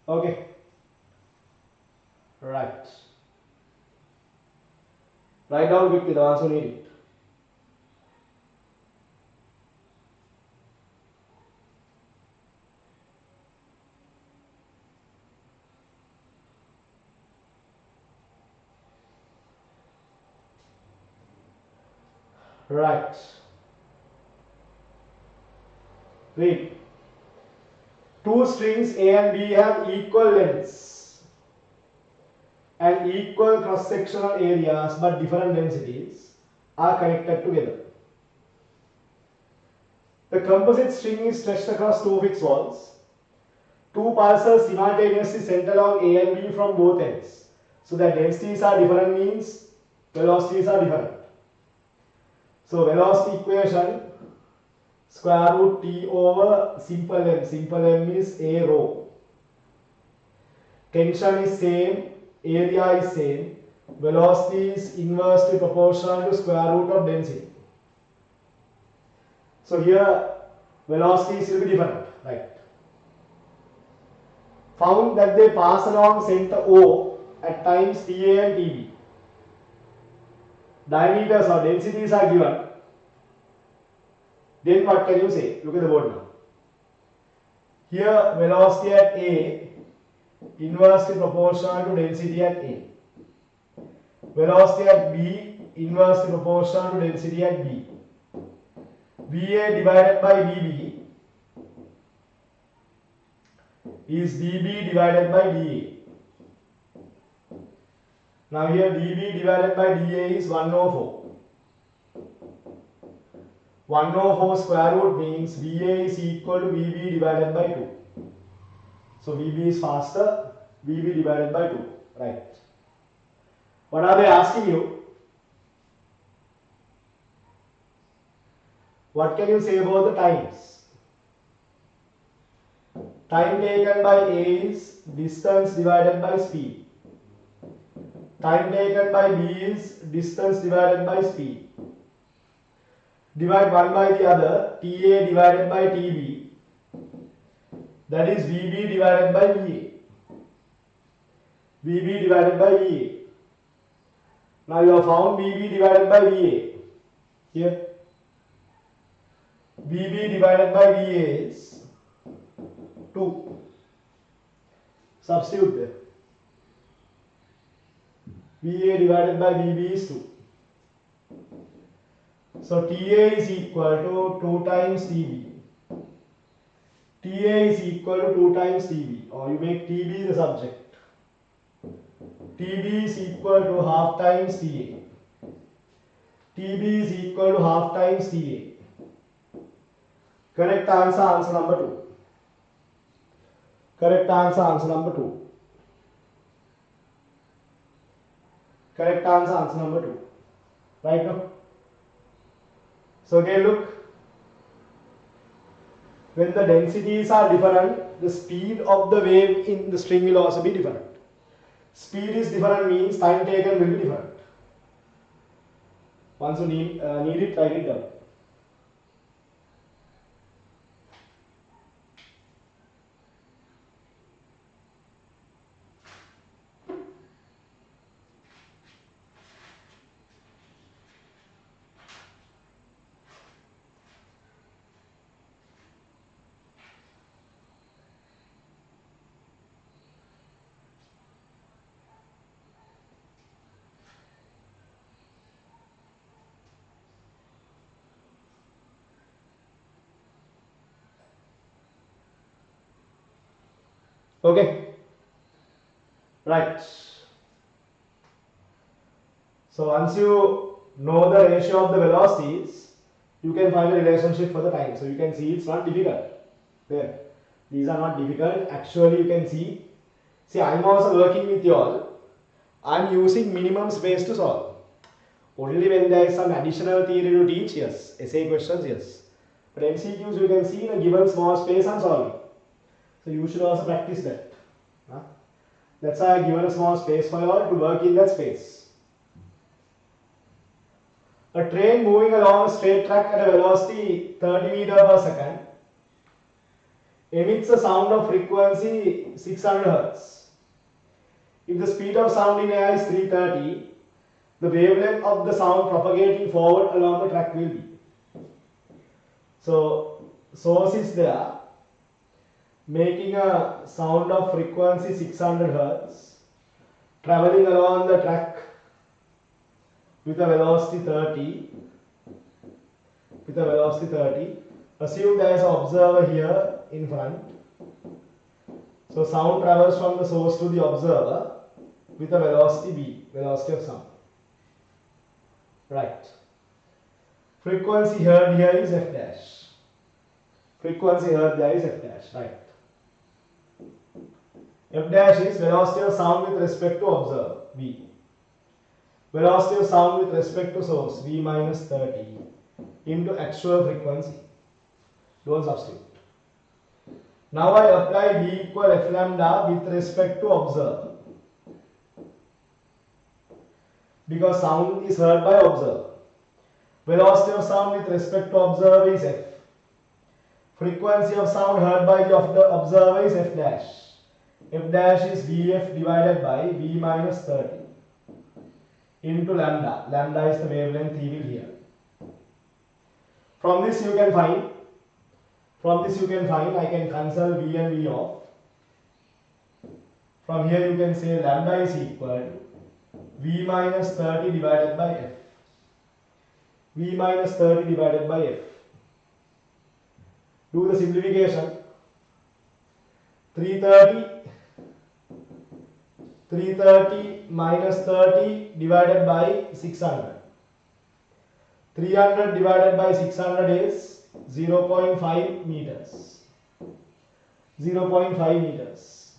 Okay. Right. Write down quickly the ones who need it. Right. Read. Two strings A and B have equal lengths and equal cross-sectional areas but different densities are connected together. The composite string is stretched across two fixed walls. Two pulses simultaneously sent along A and B from both ends. So the densities are different means velocities are different. So velocity equation square root T over simple M. Simple M is A rho. Tension is same, area is same, velocity is inversely proportional to square root of density. So here velocities will be different, right? Found that they pass along center O at times TA and TB. Diameters or densities are given. Then what can you say? Look at the board now. Here velocity at A inversely proportional to density at A. Velocity at B inversely proportional to density at B. VA divided by VB is dB divided by dA. Now here dB divided by dA is 1 over 4. 1 over 4 square root means VA is equal to VB divided by 2. So VB is faster, VB divided by 2, right? What are they asking you? What can you say about the times? Time taken by A is distance divided by speed. Time taken by B is distance divided by speed. Divide one by the other, TA divided by TB, that is VB divided by VA. VB divided by VA. Now you have found VB divided by VA. Here, VB divided by VA is 2. Substitute there. VA divided by VB is 2. So TA is equal to 2 times TB. TA is equal to 2 times TB, or you make TB the subject. TB is equal to half times TA. TB is equal to half times TA. Correct answer, answer number 2. Correct answer, answer number 2. Correct answer, answer number 2. Right now? So again look, when the densities are different, the speed of the wave in the string will also be different. Speed is different means time taken will be different. Once you need it, write it down. Okay, right. So once you know the ratio of the velocities, you can find the relationship for the time. So you can see it's not difficult. There, these are not difficult. Actually, you can see. See, I'm also working with you all. I'm using minimum space to solve. Only when there is some additional theory to teach, yes. Essay questions, yes. But MCQs, you can see in a given small space I'm solving. So you should also practice that. That's why I given a small space for you all to work in that space. A train moving along a straight track at a velocity 30 meters per second emits a sound of frequency 600 Hz. If the speed of sound in air is 330, the wavelength of the sound propagating forward along the track will be. So, source is there, making a sound of frequency 600 Hz, traveling along the track with a velocity 30. Assume there is an observer here in front. So sound travels from the source to the observer with a velocity v, velocity of sound. Right. Frequency heard here is f dash. Frequency heard there is f dash. Right. F dash is velocity of sound with respect to observer, v. Velocity of sound with respect to source, v minus 30 into actual frequency. Don't substitute. Now I apply v equal f lambda with respect to observer. Because sound is heard by observer. Velocity of sound with respect to observer is f. Frequency of sound heard by the observer is f dash. F dash is vf divided by v minus 30 into lambda. Lambda is the wavelength he will hear. From this you can find, I can cancel v and v off. From here you can say lambda is equal to v minus 30 divided by f. V minus 30 divided by f. Do the simplification. 330 minus 30 divided by 600. 300 divided by 600 is 0.5 meters. 0.5 meters.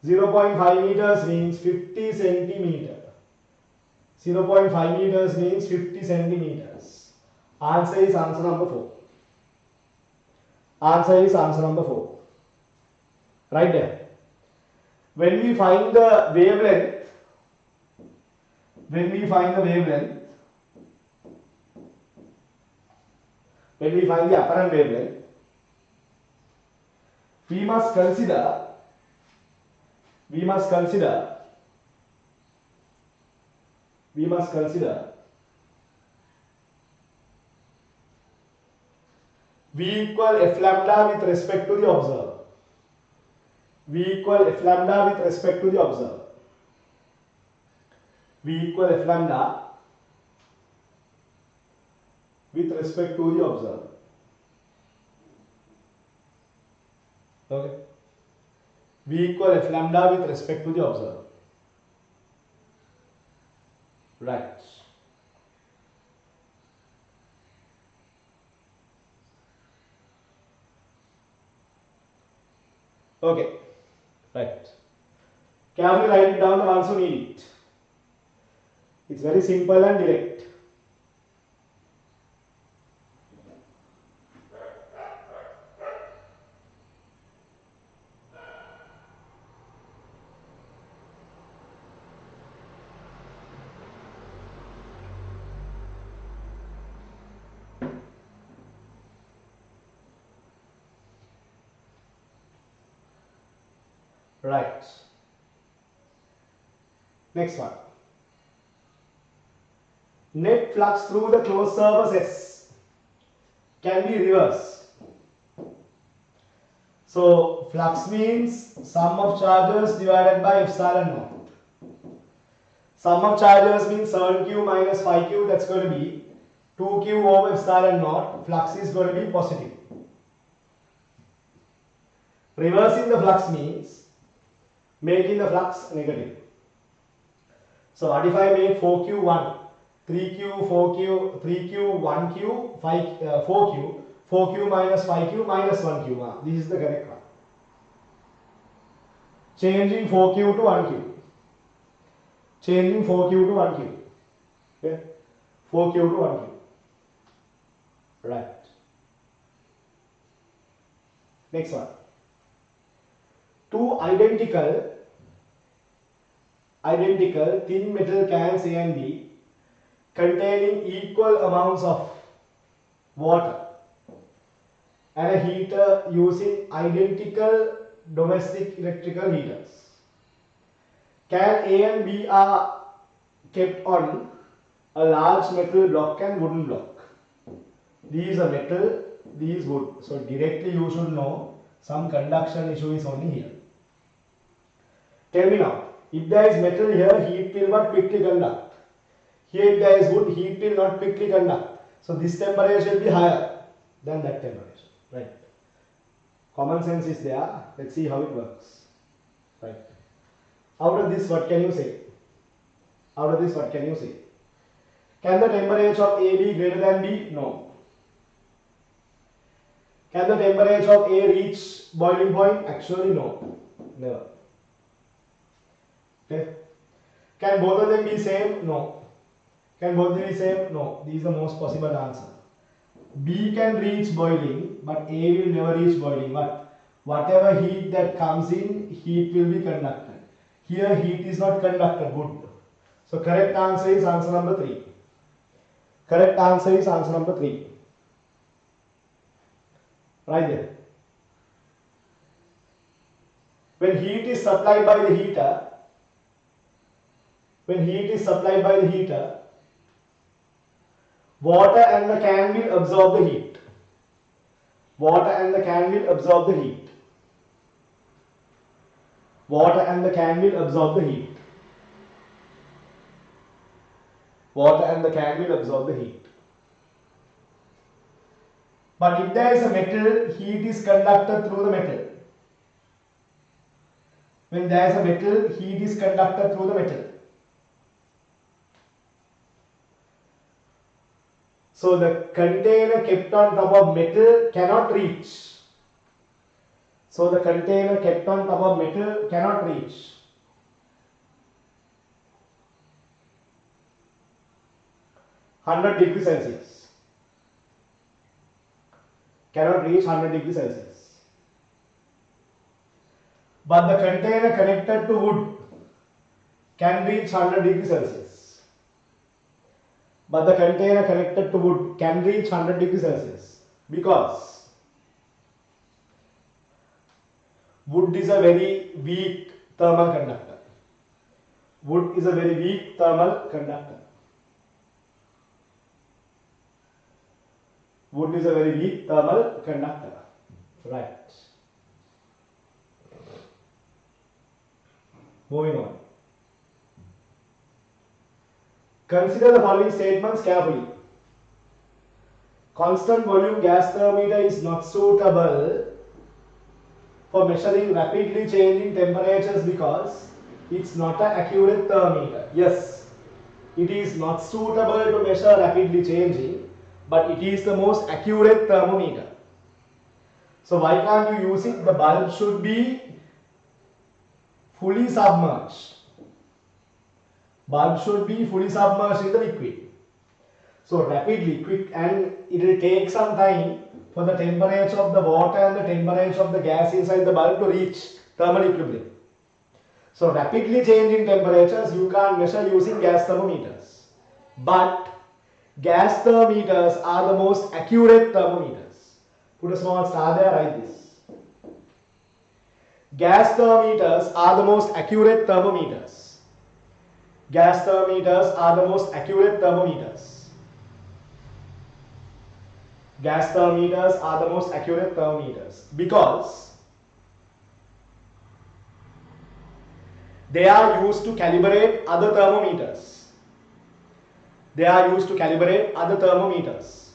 0.5 meters means 50 centimeter. 0.5 meters means 50 centimeters. Answer is answer number 4. Answer is answer number 4. Right there. When we find the wavelength, when we find the apparent wavelength, we must consider V equal f lambda with respect to the observer. V equal f lambda with respect to the observer. V equal f lambda with respect to the observer. Okay. V equal f lambda with respect to the observer. Right. Okay. Right. Carefully write it down once you need it. It's very simple and direct. Right. Next one. Net flux through the closed surface S can be reversed. So flux means sum of charges divided by epsilon naught. Sum of charges means 7q minus 5q, that's going to be 2q over epsilon naught. Flux is going to be positive. Reversing the flux means making the flux negative. So what if I make 4Q1, 3Q, 4Q, 3Q, 1Q, 4Q, 4Q minus 5Q minus 1Q. This is the correct one. Changing 4Q to 1Q. Changing 4Q to 1Q. Okay? 4Q to 1Q. Right. Next one. Two identical thin metal cans A and B containing equal amounts of water and a heater using identical domestic electrical heaters. Can A and B are kept on a large metal block and wooden block. These are metal, these wood. So directly you should know some conduction issue is only here. Tell me now, if there is metal here, heat will not quickly conduct. Here if there is wood, heat will not quickly conduct. So this temperature will be higher than that temperature. Right. Common sense is there. Let's see how it works. Right. Out of this, what can you say? Out of this, what can you say? Can the temperature of A be greater than B? No. Can the temperature of A reach boiling point? Actually, no. Never. Okay. Can both of them be same? No. Can both be same? No. This is the most possible answer. B can reach boiling, but A will never reach boiling. But whatever heat that comes in, heat will be conducted. Here heat is not conducted. Good. So correct answer is answer number 3. Correct answer is answer number 3. Right there. When heat is supplied by the heater, water and the can will absorb the heat. Water and the can will absorb the heat. Water and the can will absorb the heat. Water and the can will absorb the heat. But if there is a metal, heat is conducted through the metal. When there is a metal, heat is conducted through the metal. So the container kept on top of metal cannot reach. So the container kept on top of metal cannot reach. (100°C). Cannot reach 100°C. But the container connected to wood can reach 100°C. But the container connected to wood can reach 100°C because wood is a very weak thermal conductor. Wood is a very weak thermal conductor. Wood is a very weak thermal conductor. Right. Moving on. Consider the following statements carefully. Constant volume gas thermometer is not suitable for measuring rapidly changing temperatures because it's not an accurate thermometer. Yes, it is not suitable to measure rapidly changing, but it is the most accurate thermometer. So why can't you use it? The bulb should be fully submerged. Bulb should be fully submerged in the liquid. So rapidly, quick, and it will take some time for the temperature of the water and the temperature of the gas inside the bulb to reach thermal equilibrium. So rapidly changing temperatures you can't measure using gas thermometers. But gas thermometers are the most accurate thermometers. Put a small star there, write this. Gas thermometers are the most accurate thermometers. Gas thermometers are the most accurate thermometers. Gas thermometers are the most accurate thermometers because they are used to calibrate other thermometers. They are used to calibrate other thermometers.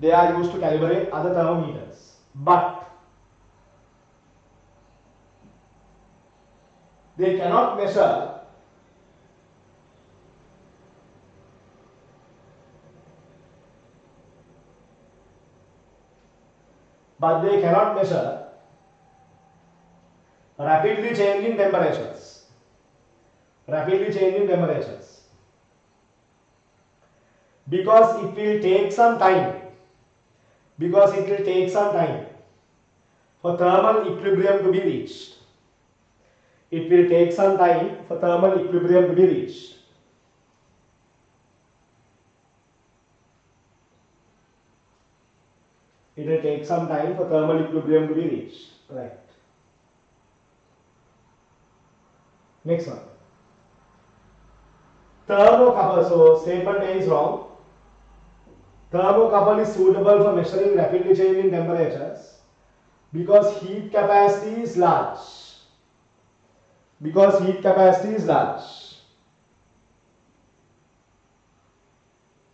They are used to calibrate other thermometers. But they cannot measure rapidly changing temperatures. Rapidly changing temperatures. Because it will take some time. Because it will take some time for thermal equilibrium to be reached. It will take some time for thermal equilibrium to be reached. It will take some time for thermal equilibrium to be reached. Right. Next one. Thermocouple. So statement A is wrong. Thermocouple is suitable for measuring rapidly changing temperatures because heat capacity is large. Because heat capacity is large.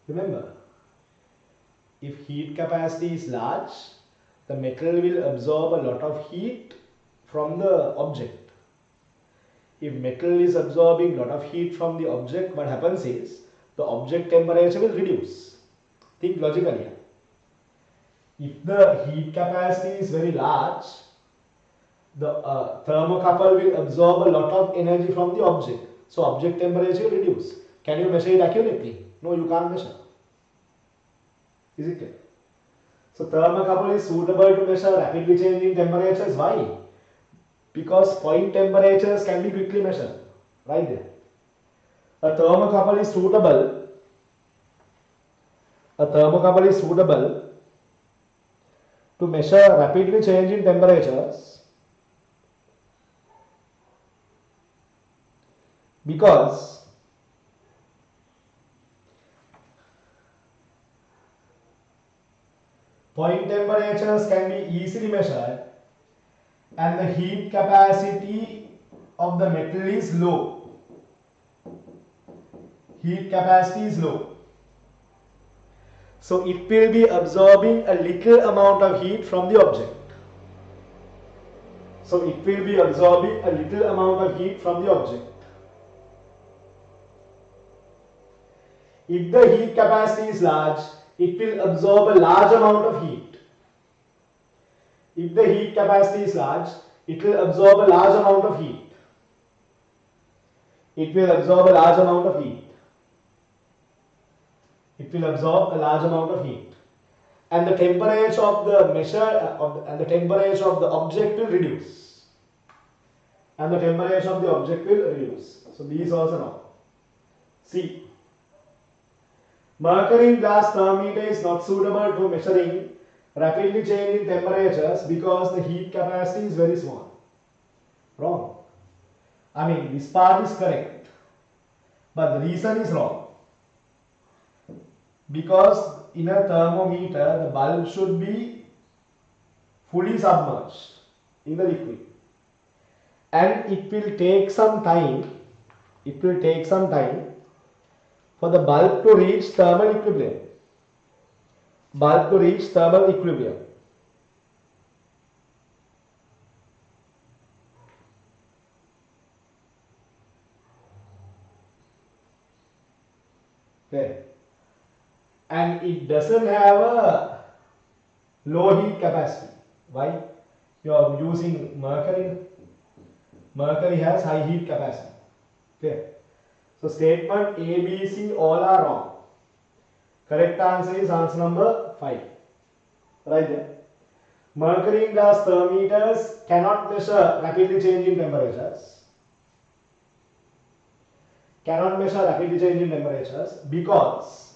Remember, if heat capacity is large, the metal will absorb a lot of heat from the object. If metal is absorbing a lot of heat from the object, what happens is the object temperature will reduce. Think logically here. If the heat capacity is very large, the thermocouple will absorb a lot of energy from the object. So object temperature will reduce. Can you measure it accurately? No, you can't measure. Is it clear? So thermocouple is suitable to measure rapidly changing temperatures. Why? Because point temperatures can be quickly measured. Right there. A thermocouple is suitable. A thermocouple is suitable to measure rapidly changing temperatures because point temperatures can be easily measured and the heat capacity of the metal is low. Heat capacity is low. So it will be absorbing a little amount of heat from the object. So it will be absorbing a little amount of heat from the object. If the heat capacity is large, it will absorb a large amount of heat. If the heat capacity is large, it will absorb a large amount of heat. It will absorb a large amount of heat. It will absorb a large amount of heat. And the temperature of the and the temperature of the object will reduce. And the temperature of the object will reduce. So these also now. C. Mercury in glass thermometer is not suitable to measuring rapidly changing temperatures because the heat capacity is very small. Wrong. I mean, this part is correct, but the reason is wrong. Because in a thermometer, the bulb should be fully submerged in the liquid. And it will take some time, for the bulb to reach thermal equilibrium. Bulb to reach thermal equilibrium. Okay. And it doesn't have a low heat capacity. Why? You are using mercury. Mercury has high heat capacity. Okay. So statement A, B, C all are wrong. Correct answer is answer number 5. Right there. Mercury in glass thermometers cannot measure rapidly changing temperatures. Cannot measure rapidly changing temperatures because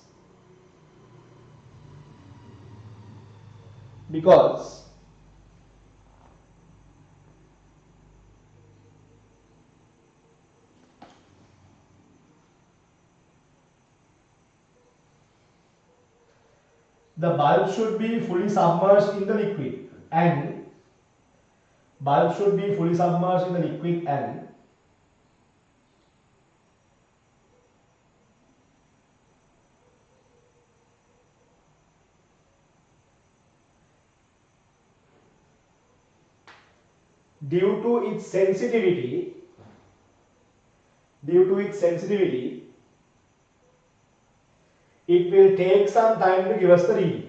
the bulb should be fully submerged in the liquid and due to its sensitivity, it will take some time to give us the reading.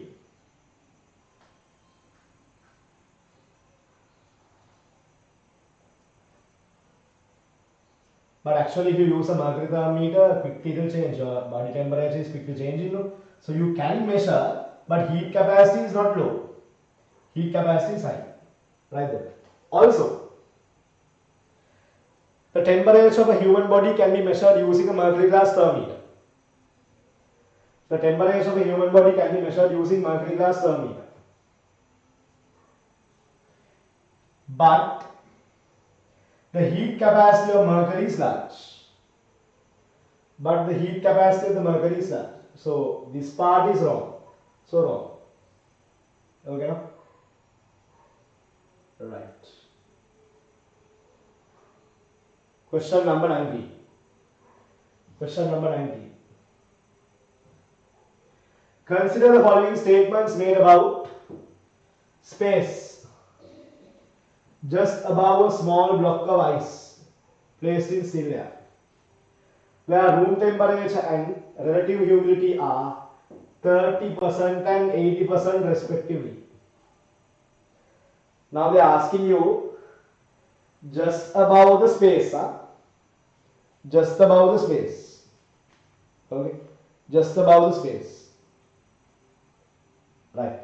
But actually, if you use a mercury thermometer, quickly it will change. Your body temperature is quickly changing. No? So you can measure, but heat capacity is not low. Heat capacity is high. Right there. Also, the temperature of a human body can be measured using a mercury glass thermometer. The temperature of a human body can be measured using mercury glass thermometer. But the heat capacity of mercury is large. So this part is wrong. So wrong. Okay, no? Right. Question number 19. Consider the following statements made about space just above a small block of ice placed in still air, where room temperature and relative humidity are 30% and 80% respectively. Now they are asking you just above the space, just above the space, okay, just above the space, right.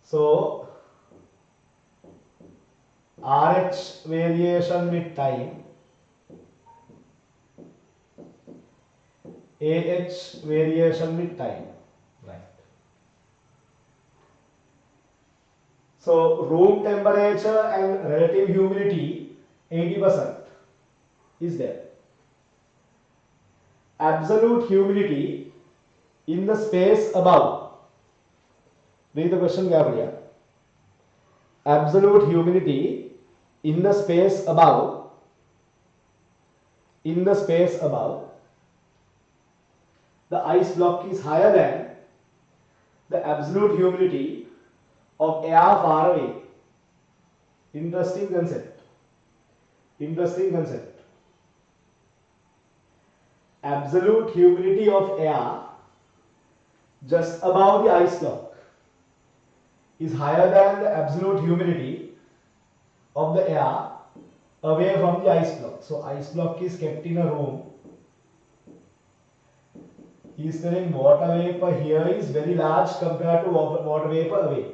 So RH variation with time, AH variation with time, right. So room temperature and relative humidity 80% is there. Absolute humidity in the space above. Read the question carefully. Absolute humidity in the space above. The ice block is higher than the absolute humidity of air far away. Interesting concept. Absolute humidity of air just above the ice block is higher than the absolute humidity of the air away from the ice block. So ice block is kept in a room. He is telling water vapor here is very large compared to water vapor away.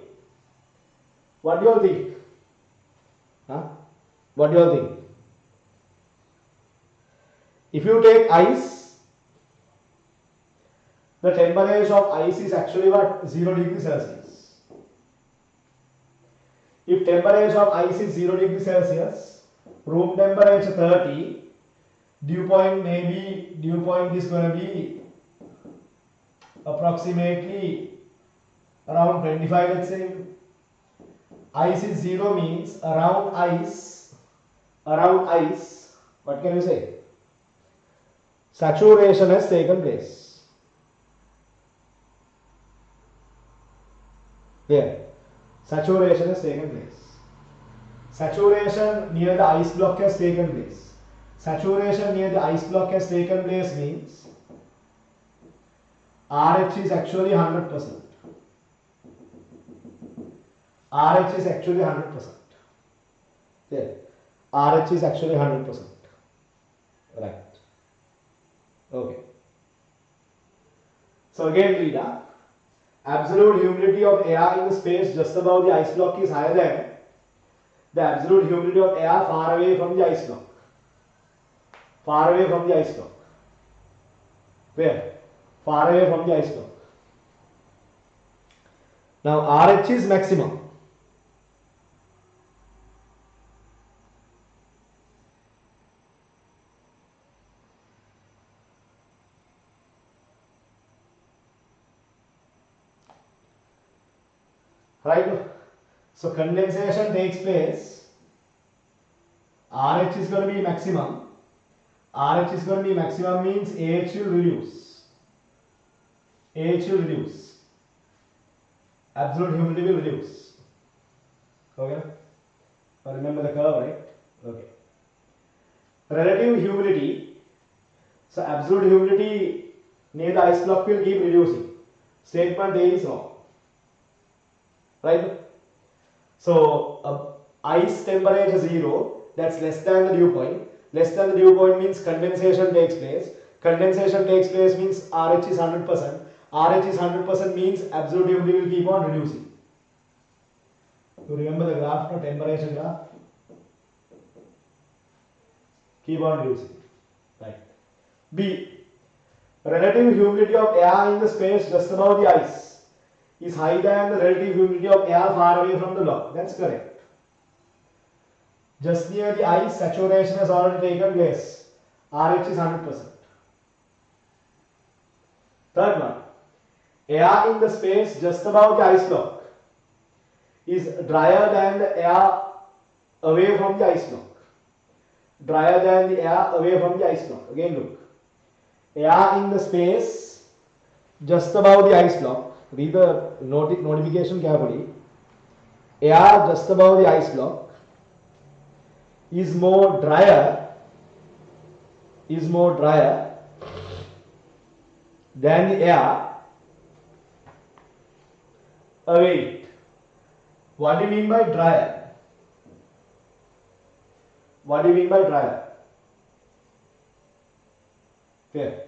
What do you all think? What do you all think? If you take ice, the temperature of ice is actually what? 0 degrees Celsius. If temperature of ice is 0 degrees Celsius, room temperature 30, dew point is going to be approximately around 25, let's say. Ice is 0 means around ice, what can you say? Saturation has taken place. There. Saturation has taken place. Saturation near the ice block has taken place. Saturation near the ice block has taken place means RH is actually 100%. RH is actually 100%. There. RH is actually 100%. Right. Okay. So again read. Absolute humidity of air in the space just above the ice block is higher than the absolute humidity of air far away from the ice block. Far away from the ice block. Where? Far away from the ice block. Now RH is maximum. Right? So condensation takes place. RH is going to be maximum. RH is going to be maximum means AH will reduce. AH will reduce. Absolute humidity will reduce. Okay. Remember the curve, right? Okay. Relative humidity. So absolute humidity near the ice block will keep reducing. Statement A is wrong. Right? So ice temperature 0, that's less than the dew point. Less than the dew point means condensation takes place. Condensation takes place means RH is 100%. RH is 100% means absolute humidity will keep on reducing. You remember the graph, no? Temperature graph? Keep on reducing. Right. B. Relative humidity of air in the space just above the ice is higher than the relative humidity of air far away from the block. That's correct. Just near the ice, saturation has already taken place. RH is 100%. Third one. Air in the space just above the ice block is drier than the air away from the ice block. Drier than the air away from the ice block. Again look. Air in the space just above the ice block. Read the notification carefully. Air just above the ice block is more drier than the air away. What do you mean by drier? What do you mean by drier? Okay.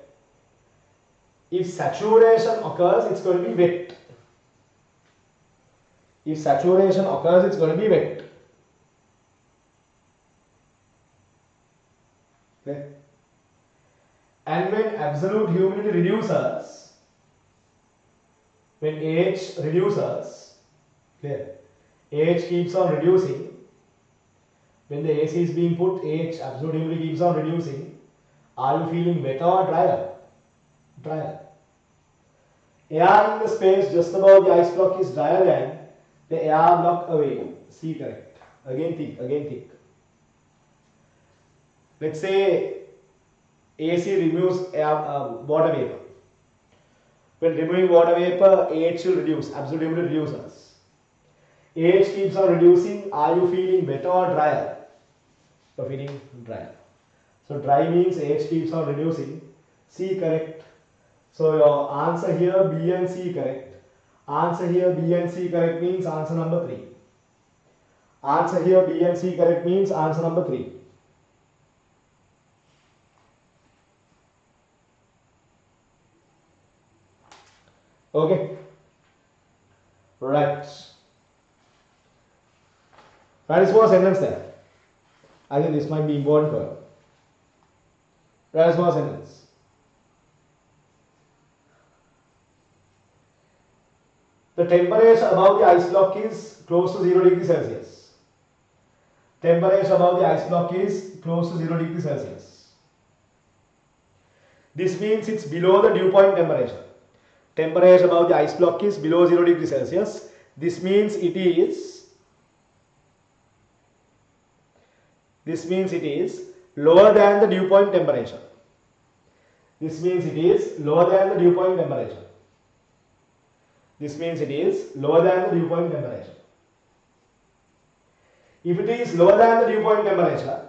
If saturation occurs, it's going to be wet. If saturation occurs, it's going to be wet. Okay. And when absolute humidity reduces, when AH reduces, okay, AH keeps on reducing. When the AC is being put, AH absolute humidity keeps on reducing. Are you feeling wetter or drier? Drier. Air in the space just above the ice block is drier than the air block away. C correct. Again think. Let's say AC removes water vapor. When removing water vapor, AH will reduce, absolute humidity reduces. AH keeps on reducing. Are you feeling wetter or drier? You're feeling drier. So dry means AH keeps on reducing. C correct. So your answer here B and C correct. Answer here B and C correct means answer number 3. Answer here B and C correct means answer number 3. Okay. Right. Write a small sentence there. I think this might be important for you. Write a small sentence. The temperature above the ice block is close to 0 degrees Celsius. Temperature above the ice block is close to 0 degrees Celsius. This means it's below the dew point temperature. Temperature above the ice block is below 0 degrees Celsius. This means it is lower than the dew point temperature. This means it is lower than the dew point temperature. This means it is lower than the dew point temperature. If it is lower than the dew point temperature,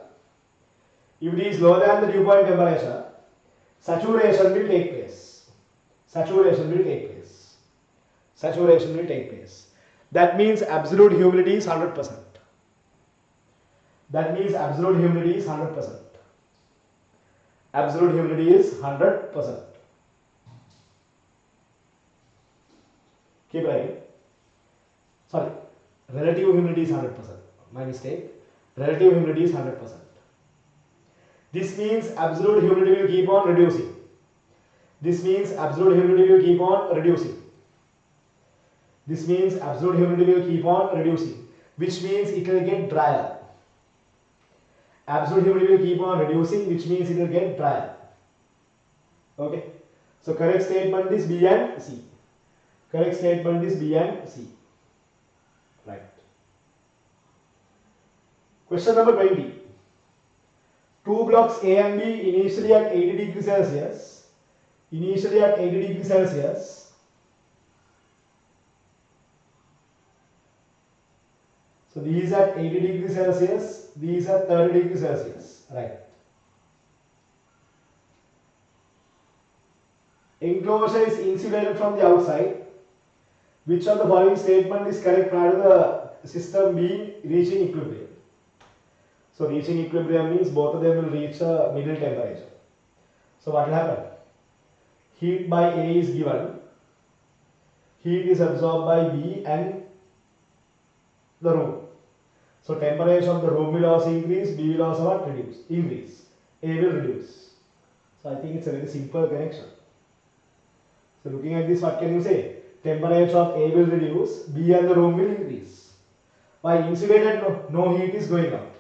saturation will take place. Saturation will take place. That means absolute humidity is 100%. Absolute humidity is 100%. Keep writing. Sorry, relative humidity is 100%. My mistake. Relative humidity is 100%. This means absolute humidity will keep on reducing. This means absolute humidity will keep on reducing. Which means it will get drier. Absolute humidity will keep on reducing, which means it will get drier. Okay. So correct statement is B and C. Right. Question number 20. Two blocks A and B initially at 80 degrees Celsius So these are 80 degrees Celsius, these are 30 degrees Celsius, right? Enclosure is insulated from the outside. Which of the following statement is correct prior to the system being reaching equilibrium? So reaching equilibrium means both of them will reach a middle temperature. So what will happen? Heat by A is given. Heat is absorbed by B and the room. So temperature of the room will also increase, B will also what? Reduce, increase. A will reduce. So I think it's a very simple connection. So looking at this, what can you say? Temperature of A will reduce, B and the room will increase. By insulated, no heat is going out.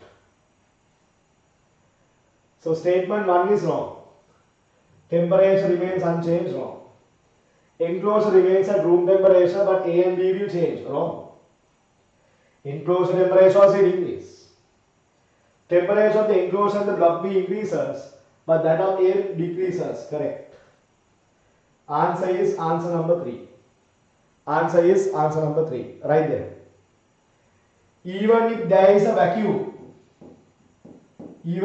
So statement 1 is wrong. Temperature remains unchanged, wrong. Enclosure remains at room temperature, but A and B will change, wrong. Enclosure temperature also will increase. Temperature of the enclosure and the block B increases, but that of A decreases, correct. Answer is answer number 3. Answer is answer number 3, right there. Even if there is a vacuum, due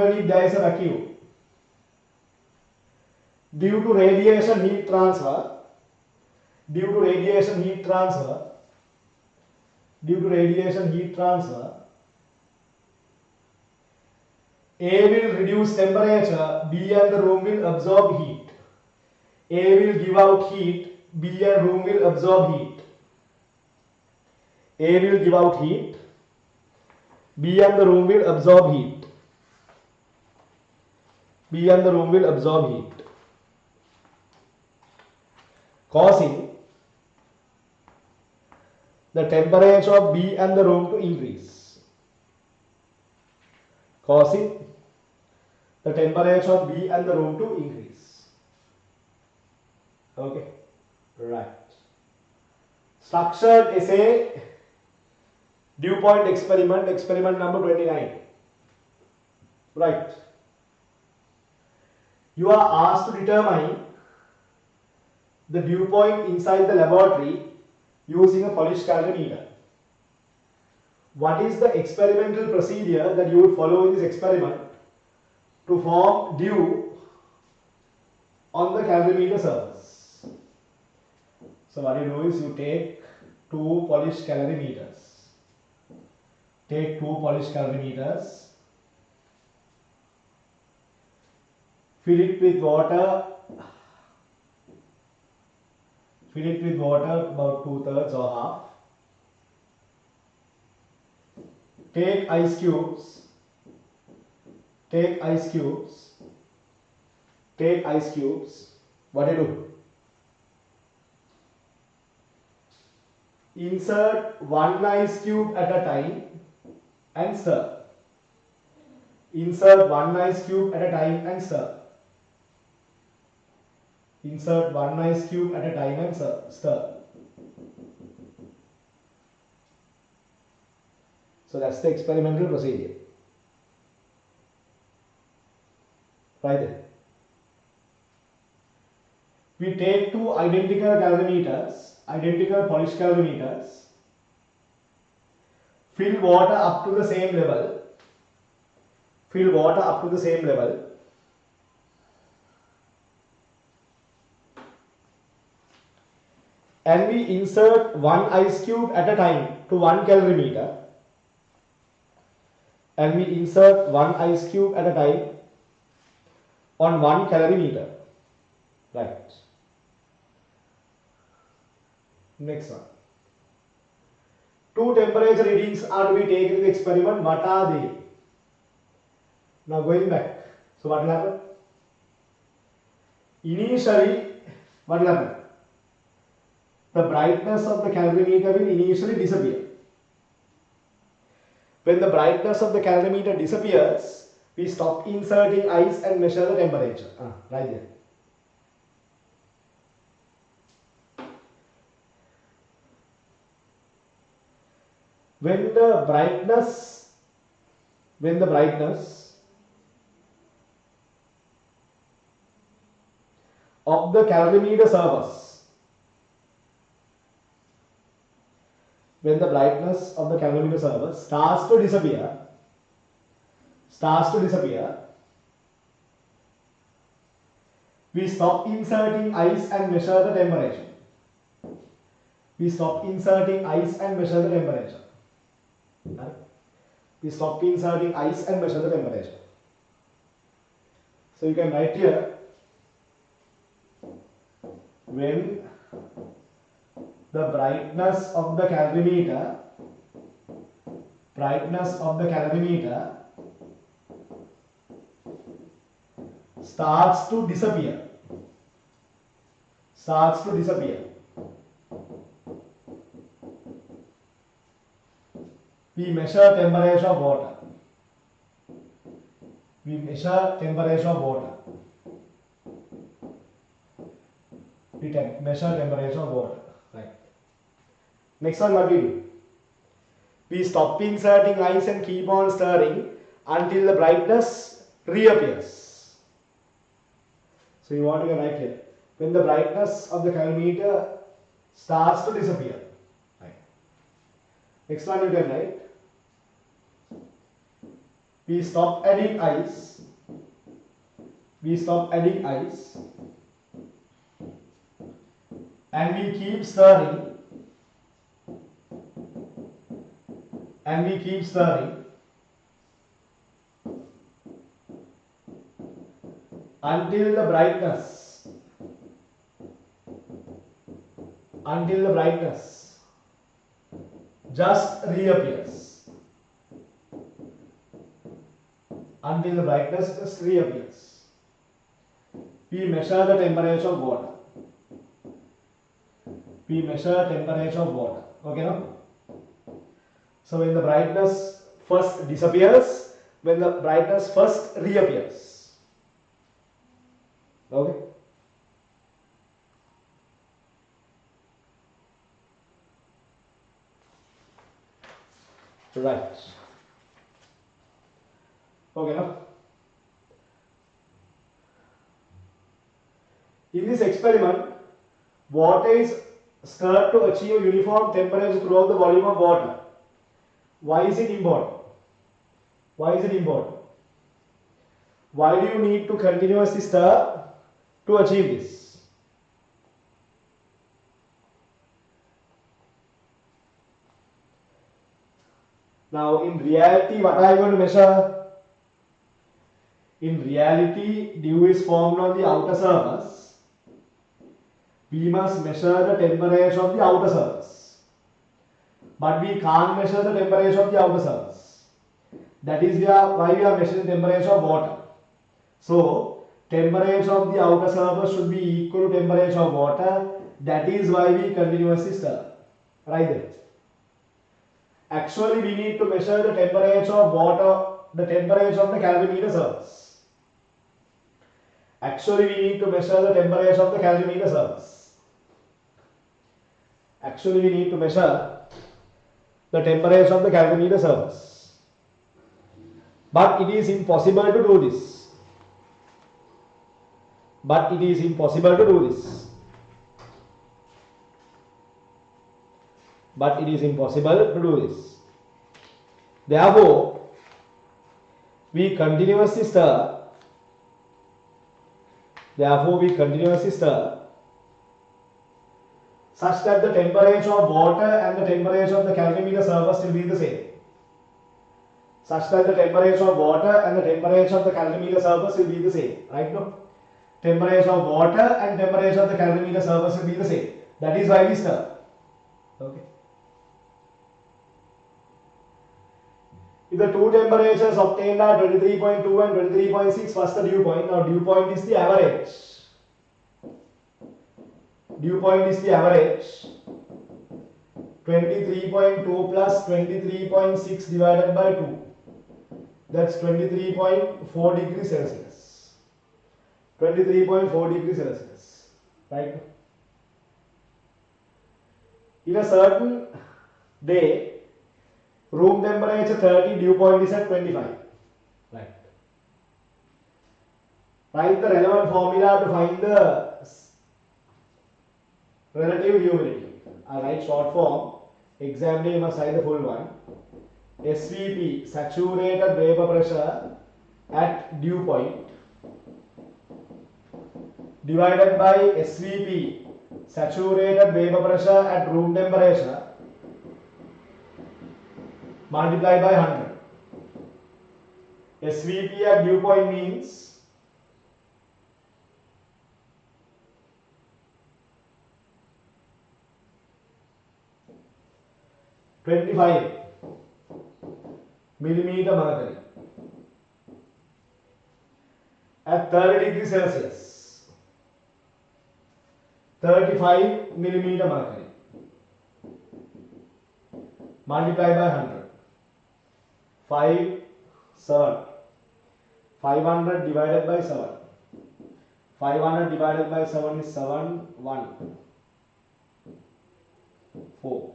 to radiation heat transfer, A will reduce temperature, B and the room will absorb heat. A will give out heat, B and room will absorb heat. A will give out heat, B and the room will absorb heat. Causing the temperature of B and the room to increase. Okay, right. Structured essay, dew point experiment, experiment number 29. Right. You are asked to determine the dew point inside the laboratory using a polished calorimeter. What is the experimental procedure that you would follow in this experiment to form dew on the calorimeter surface? So what you do is you take two polished calorimeters. Fill it with water about 2/3 or half. Take ice cubes. What do you do? Insert one ice cube at a time and stir. Insert one ice cube at a time and stir. So that's the experimental procedure. Right there. We take two identical calorimeters, identical polished calorimeters, fill water up to the same level, and we insert one ice cube at a time to one calorimeter, on one calorimeter. Right. Next one. Two temperature readings are to be taken in the experiment. What are they? Now going back. So what will happen? Initially, what will happen? The brightness of the calorimeter will initially disappear. When the brightness of the calorimeter disappears, we stop inserting ice and measure the temperature. Right there. When the brightness of the calorimeter surface when the brightness of the calorimeter surface starts to disappear, we stop inserting ice and measure the temperature. We stop inserting ice and measure the temperature. Right? We stop inserting ice and measure the temperature. So you can write here, when the brightness of the calorimeter starts to disappear, we measure temperature of water. We measure temperature of water. Right. Next one, what we do? We stop inserting ice and keep on stirring until the brightness reappears. So you want to write here, when the brightness of the calorimeter starts to disappear. Right. Next one you can write, we stop adding ice. And we keep stirring. Until the brightness just reappears. We measure the temperature of water. Okay, no? So when the brightness first disappears, when the brightness first reappears. Okay? Right. Okay, no? In this experiment, water is stirred to achieve a uniform temperature throughout the volume of water. Why is it important? Why do you need to continuously stir to achieve this? Now, in reality, what are you going to measure? In reality, dew is formed on the outer surface. We must measure the temperature of the outer surface. But we can't measure the temperature of the outer surface. That is why we are measuring temperature of water. So, temperature of the outer surface should be equal to temperature of water. That is why we continuously stir. Right there. Actually, we need to measure the temperature of water, the temperature of the calorimeter surface. Actually, we need to measure the temperature of the calorimeter surface. But it is impossible to do this. Therefore, we continuously stir. Such that the temperature of water and the temperature of the calorimeter surface will be the same. Right now, temperature of water and temperature of the calorimeter surface will be the same. That is why we stir. Okay. If the two temperatures obtained are 23.2 and 23.6, first the dew point. Now dew point is the average. 23.2 plus 23.6 divided by 2. That's 23.4 degrees Celsius. 23.4 degrees Celsius. Right? In a certain day, room temperature 30, dew point is at 25. Right. Write the relevant formula to find the relative humidity. I write short form Exam day you must write the full one. SVP, saturated vapor pressure at dew point, divided by SVP, saturated vapor pressure at room temperature, multiplied by 100. SVP at dew point means (25 millimeter mercury at 30 degrees Celsius). 35 millimeter mercury multiplied by 100. 7. 500 divided by 7. 500 divided by 7 is 7, 1, 4.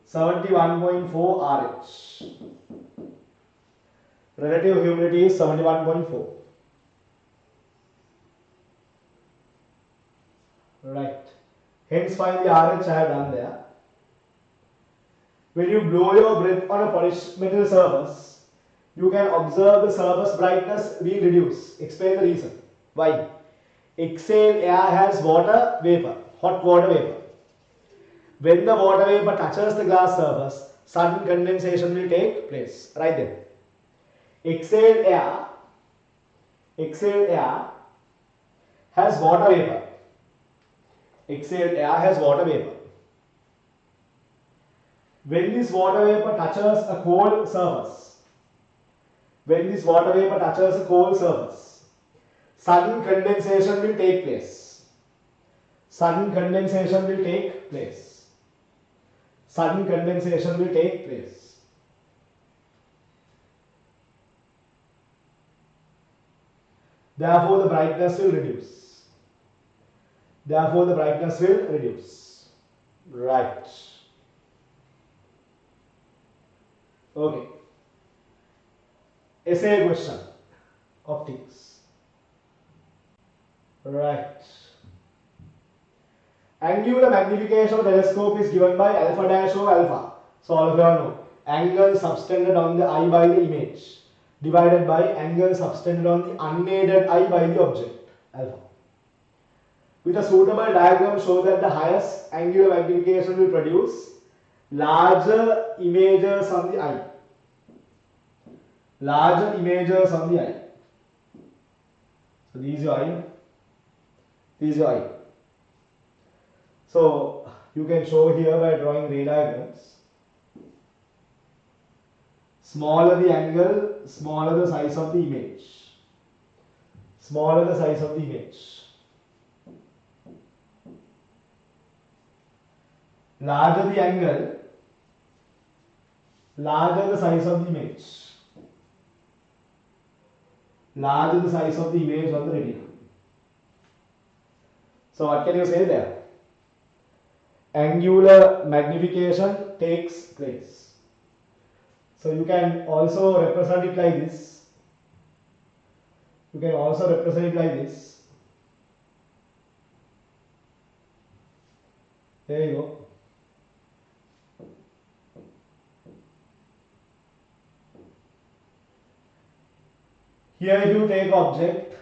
71.4 RH. Relative humidity is 71.4. Right. Hence find the RH I have done there. When you blow your breath on a polished metal surface, you can observe the surface brightness being reduced. Explain the reason. Why? Exhaled air has water vapor, hot water vapor. When the water vapor touches the glass surface, sudden condensation will take place. Right there. Exhaled air has water vapor. Exhaled air has water vapor. When this water vapor touches a cold surface, sudden condensation will take place. Sudden condensation will take place. Sudden condensation will take place. Therefore, the brightness will reduce. Therefore, the brightness will reduce. Right. Okay. Essay question. Optics. Right. Angular magnification of telescope is given by alpha dash or alpha. So all of you know. Angle subtended on the eye by the image divided by angle subtended on the unaided eye by the object. Alpha. With a suitable diagram show that the highest angular magnification will produce larger images on the eye. Larger images on the eye. So this is your eye. This is your eye. So you can show here by drawing ray diagrams. Smaller the angle, smaller the size of the image. Smaller the size of the image. Larger the angle, larger the size of the image. Larger the size of the image on the retina. So what can you say there? Angular magnification takes place. So you can also represent it like this. You can also represent it like this. There you go. Here if you take object,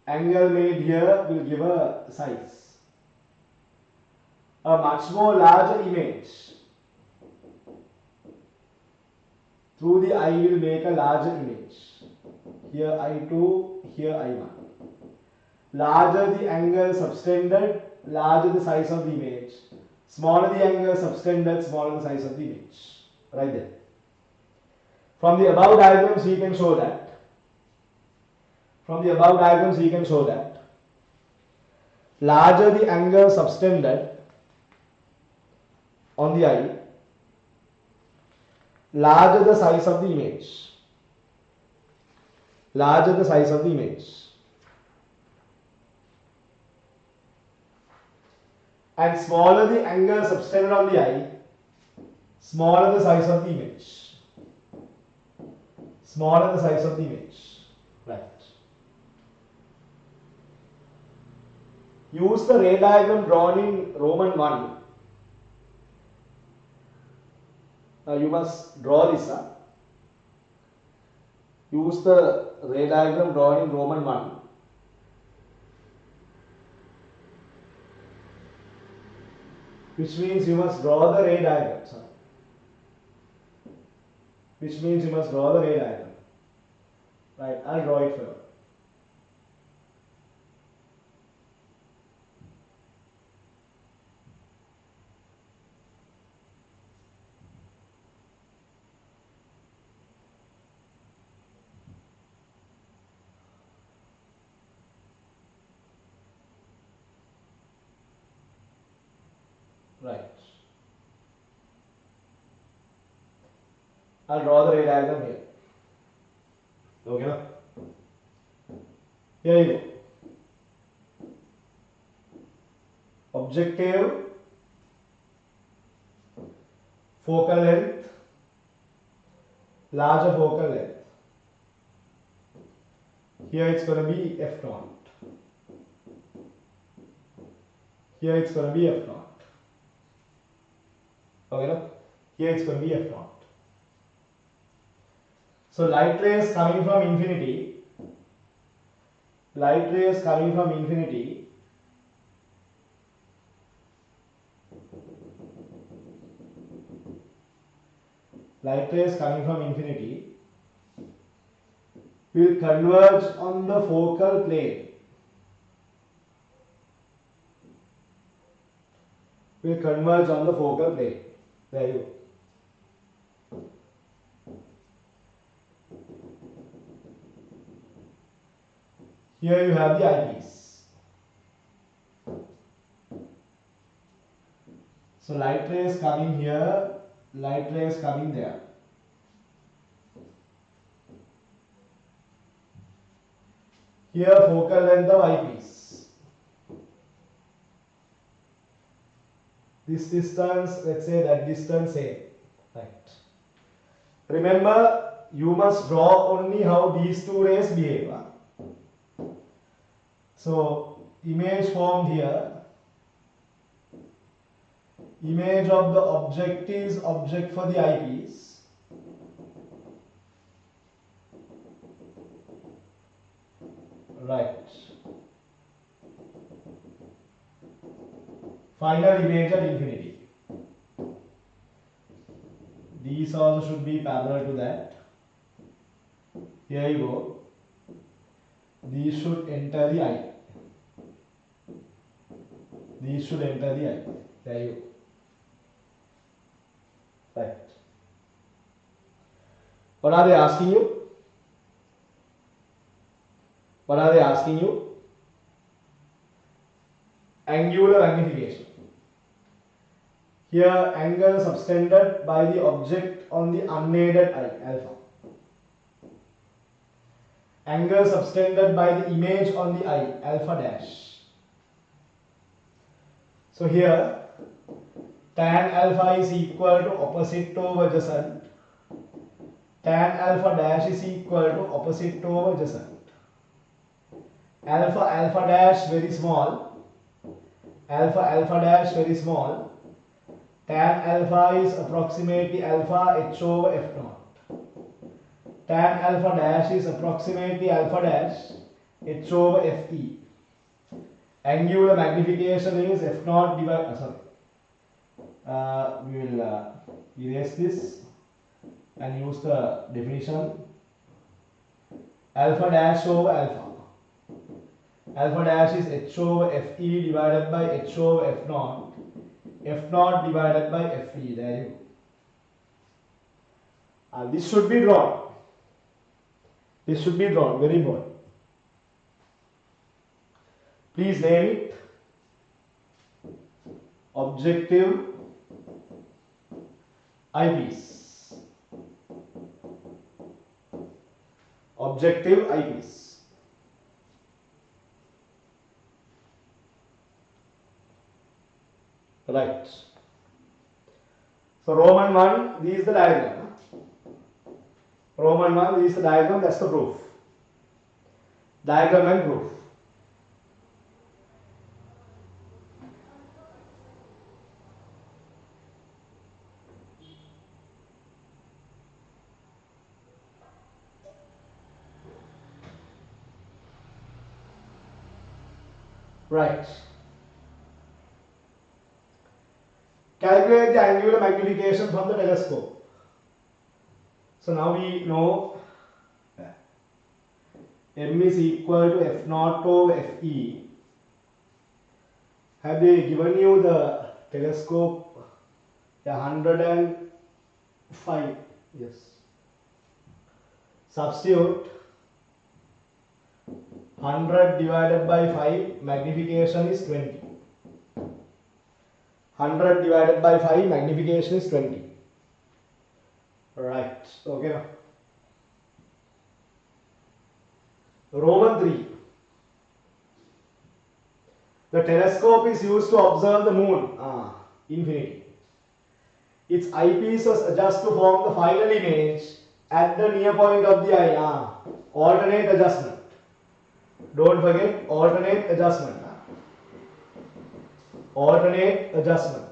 angle made here will give a size. A much more larger image through the eye will make a larger image. Here I2, here I1. Larger the angle subtended, larger the size of the image. Smaller the angle subtended, smaller the size of the image. Right there. From the above diagrams we can show that. Larger the angle subtended on the eye, larger the size of the image. Larger the size of the image. And smaller the angle subtended on the eye, smaller the size of the image. Smaller the size of the image. Right. use the ray diagram drawn in Roman 1. Now you must draw this. Use the ray diagram drawn in Roman 1. Which means you must draw the ray diagram. Which means you must draw the ray diagram. Right, I'll draw it for you. Right. I'll draw the ray diagram here. Okay, na? Here you go. Objective, focal length, larger focal length. Here it's going to be f naught. Here it's going to be f naught. Okay, no? Here it's going to be f naught. So light rays coming from infinity, light rays coming from infinity will converge on the focal plane. Will converge on the focal plane. There you go. Here you have the eyepiece. So light rays coming here, light rays coming there. Here focal length of eyepiece. This distance, let's say that distance A. Right. Remember, you must draw only how these two rays behave. So image formed here. Image of the object is object for the eyepiece. Right. Final image at infinity. These also should be parallel to that. Here you go. These should enter the eye. These should enter the eye. There you go. Right. What are they asking you? What are they asking you? Angular magnification. Here angle subtended by the object on the unaided eye, alpha. Angle subtended by the image on the eye, alpha dash. So here tan alpha is equal to opposite over adjacent. Tan alpha dash is equal to opposite over adjacent. Alpha alpha dash very small. Alpha alpha dash very small. Tan alpha is approximately alpha h over f naught. Tan alpha dash is approximately alpha dash h over fe. Angular magnification is f naught divided. We will erase this and use the definition. Alpha dash over alpha. Alpha dash is h over fe divided by h over f naught. F naught divided by fe. There you go. This should be drawn. This should be drawn. Very important. Please name it objective eyepiece. Objective eyepiece. Right. So Roman 1, this is the diagram. Roman 1, this is the diagram, that's the proof. Diagram and proof. Right. Calculate the angular magnification from the telescope. So now we know M is equal to F naught over Fe. Have they given you the telescope? 105. Yes. Substitute 100 divided by 5, magnification is 20. 100 divided by 5, magnification is 20. Right. Okay. Roman 3. The telescope is used to observe the moon. Infinity. Its eyepieces adjust to form the final image at the near point of the eye. Alternate adjustment. Don't forget alternate adjustment. Alternate adjustment.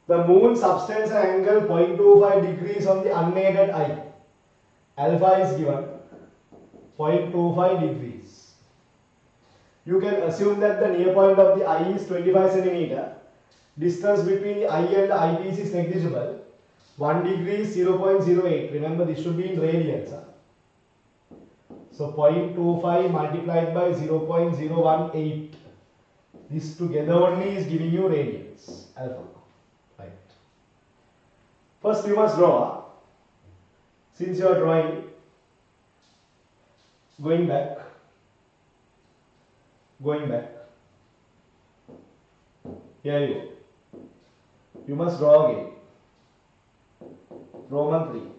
The moon subtends an angle 0.25 degrees on the unaided eye. Alpha is given 0.25 degrees. You can assume that the near point of the eye is 25 centimeter. Distance between the eye and the eyepiece is negligible. 1 degree is 0.08. Remember, this should be in radians. So 0.25 multiplied by 0.018. This together only is giving you radians. Alpha. Right. First you must draw. Since you are drawing, going back. Here you go. You must draw again. Roman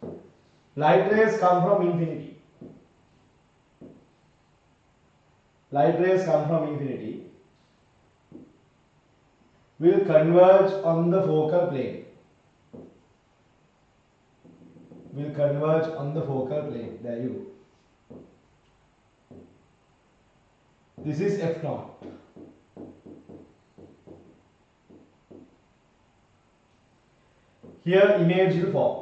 3. Light rays come from infinity. Light rays come from infinity. Will converge on the focal plane. Will converge on the focal plane. There you go. This is F naught. Here image will form.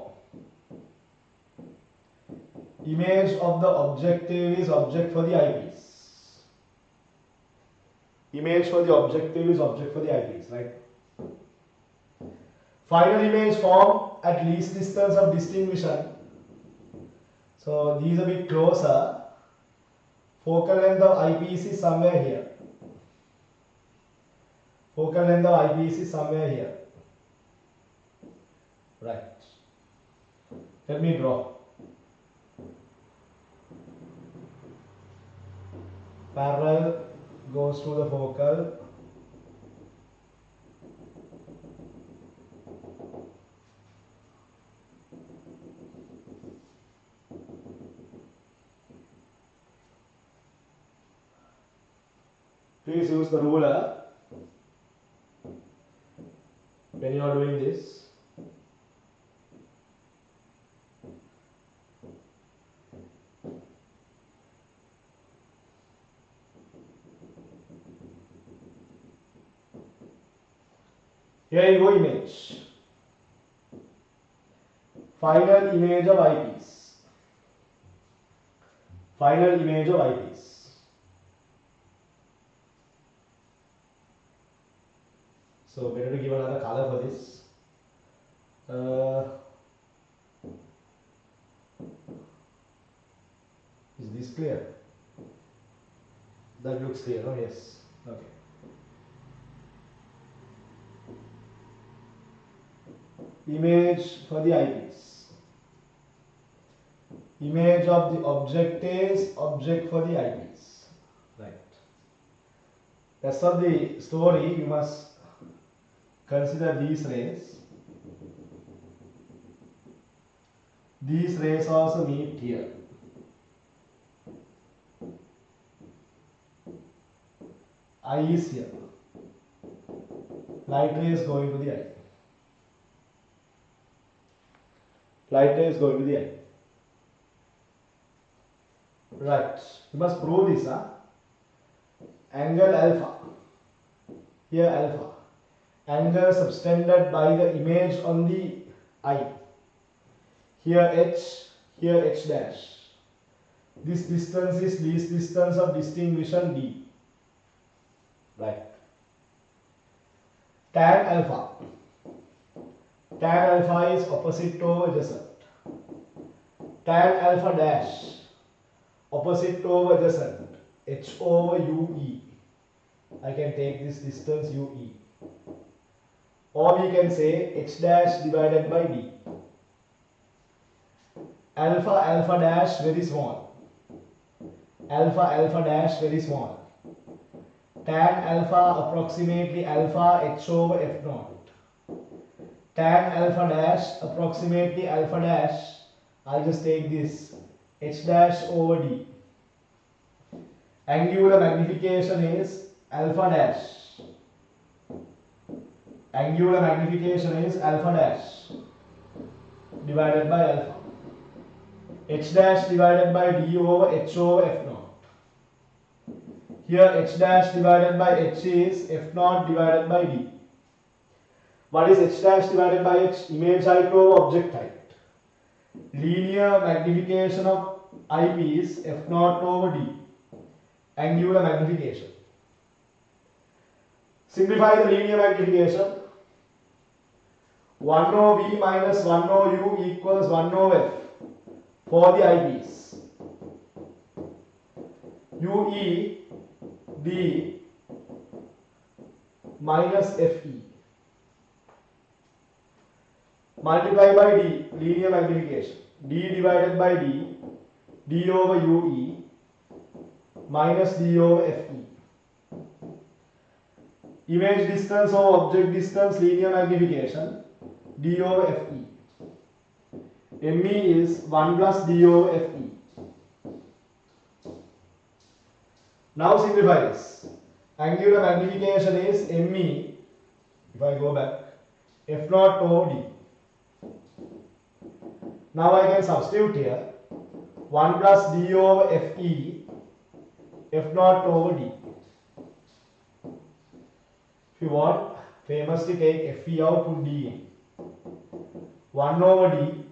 Image of the objective is object for the eyepiece. Image for the objective is object for the eyepiece, right? Final image form at least distance of distinct vision. So these are a bit closer. Focal length of eyepiece is somewhere here. Focal length of eyepiece is somewhere here. Right. Let me draw. Parallel goes to the focal. Please use the ruler when you are doing this. Here you go, image. Final image of eyepiece. Final image of eyepiece. So better to give another color for this. Is this clear? That looks clear, oh yes. Okay. Image for the eyepiece. Image of the object is object for the eyepiece. Right. Rest of the story you must consider these rays. These rays also meet here. Eye is here. Light ray is going to the eye. Light ray is going to the eye. Right. You must prove this. Angle alpha. Here alpha. Angle subtended by the image on the eye here h, here h dash. This distance is least distance of distinction d. Right. Tan alpha. Tan alpha is opposite over adjacent. Tan alpha dash, opposite over adjacent, h over ue. I can take this distance ue. Or we can say h dash divided by d. Alpha alpha dash very small. Alpha alpha dash very small. Tan alpha approximately alpha h over f naught. Tan alpha dash approximately alpha dash, I'll just take this h dash over d. Angular magnification is alpha dash. Angular magnification is alpha dash divided by alpha. H dash divided by d over h over f naught. Here h dash divided by h is f naught divided by d. What is h dash divided by h? Image height over object height. Linear magnification of eyepiece f naught over d. Angular magnification. Simplify the linear magnification. 1 over v minus 1 over u equals 1 over f for the eyepiece. ue d minus fe. Multiply by d, linear magnification. D divided by d, d over ue minus d over fe. Image distance over object distance, linear magnification, d over fe. ME is 1 plus d over fe. Now simplify this. Angular magnification is ME, if I go back, f naught over d. Now I can substitute here 1 plus d over fe, f naught over d. If you want, famously take fe out, put d in. 1 over d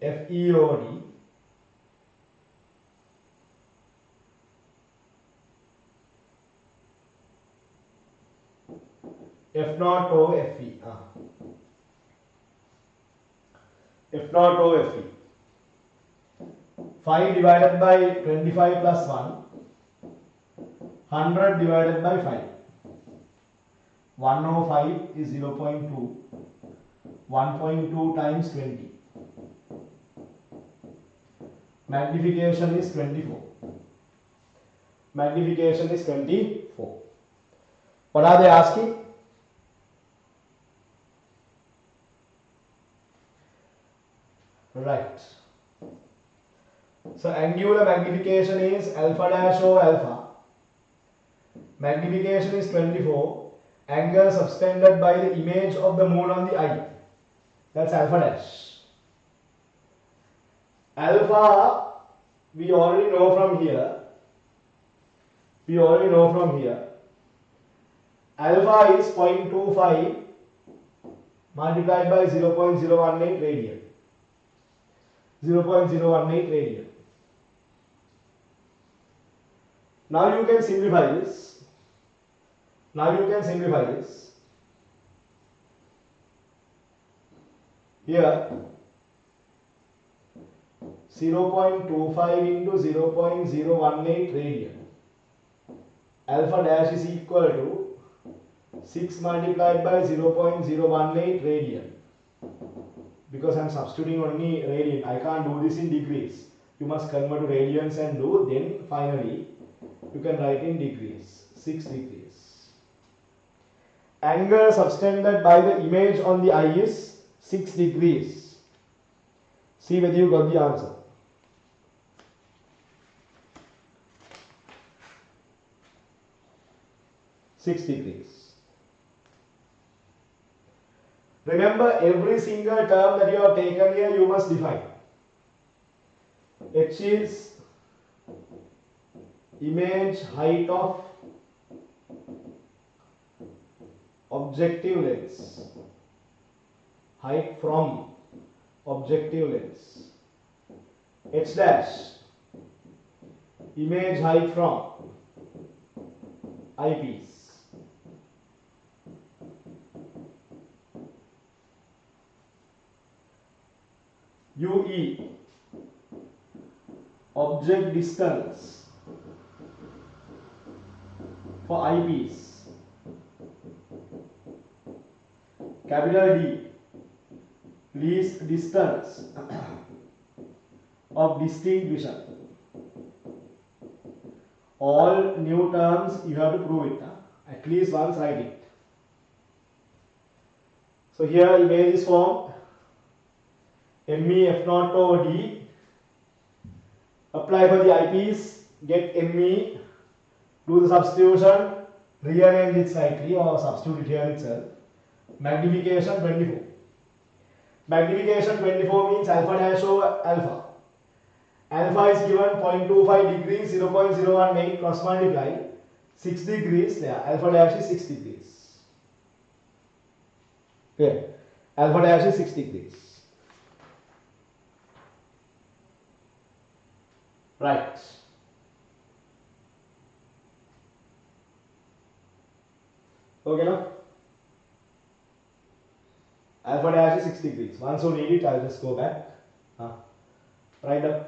fe over d f naught over fe. F naught over fe. 5 divided by 25 plus 1. 100 divided by 5. 1 over 5 is 0.2. 1.2 times 20. Magnification is 24. Magnification is 24. What are they asking? Right. So angular magnification is alpha dash over alpha. Magnification is 24. Angle subtended by the image of the moon on the eye. That's alpha dash. Alpha, we already know from here. Alpha is 0.25 multiplied by 0.018 radian. 0.018 radian. Now you can simplify this. Here 0.25 into 0.018 radian. Alpha dash is equal to 6 multiplied by 0.018 radian. Because I am substituting only radian, I can't do this in degrees. You must convert to radians and do, then finally you can write in degrees. 6 degrees. Angle subtended by the image on the eye is 6 degrees. See whether you got the answer. $6. Remember, every single term that you have taken here, you must define. H is image height of objective lens, height from objective lens. H dash, image height from eyepiece. UE, object distance for eyepiece. Capital D, least distance of distinct vision. All new terms you have to prove it. At least once write it. So here image is formed. ME F naught over D. Apply for the eyepiece. Get ME. Do the substitution. Rearrange it slightly or substitute it here itself. Magnification 24. Magnification 24 means alpha dash over alpha. Alpha is given 0.25 degrees, 0.018 cross multiply 6 degrees there. Alpha dash is 6 degrees. Here, alpha dash is 6 degrees. Right. Okay now? Alpha dash is 6 degrees. Once you need it, I'll just go back. Right down.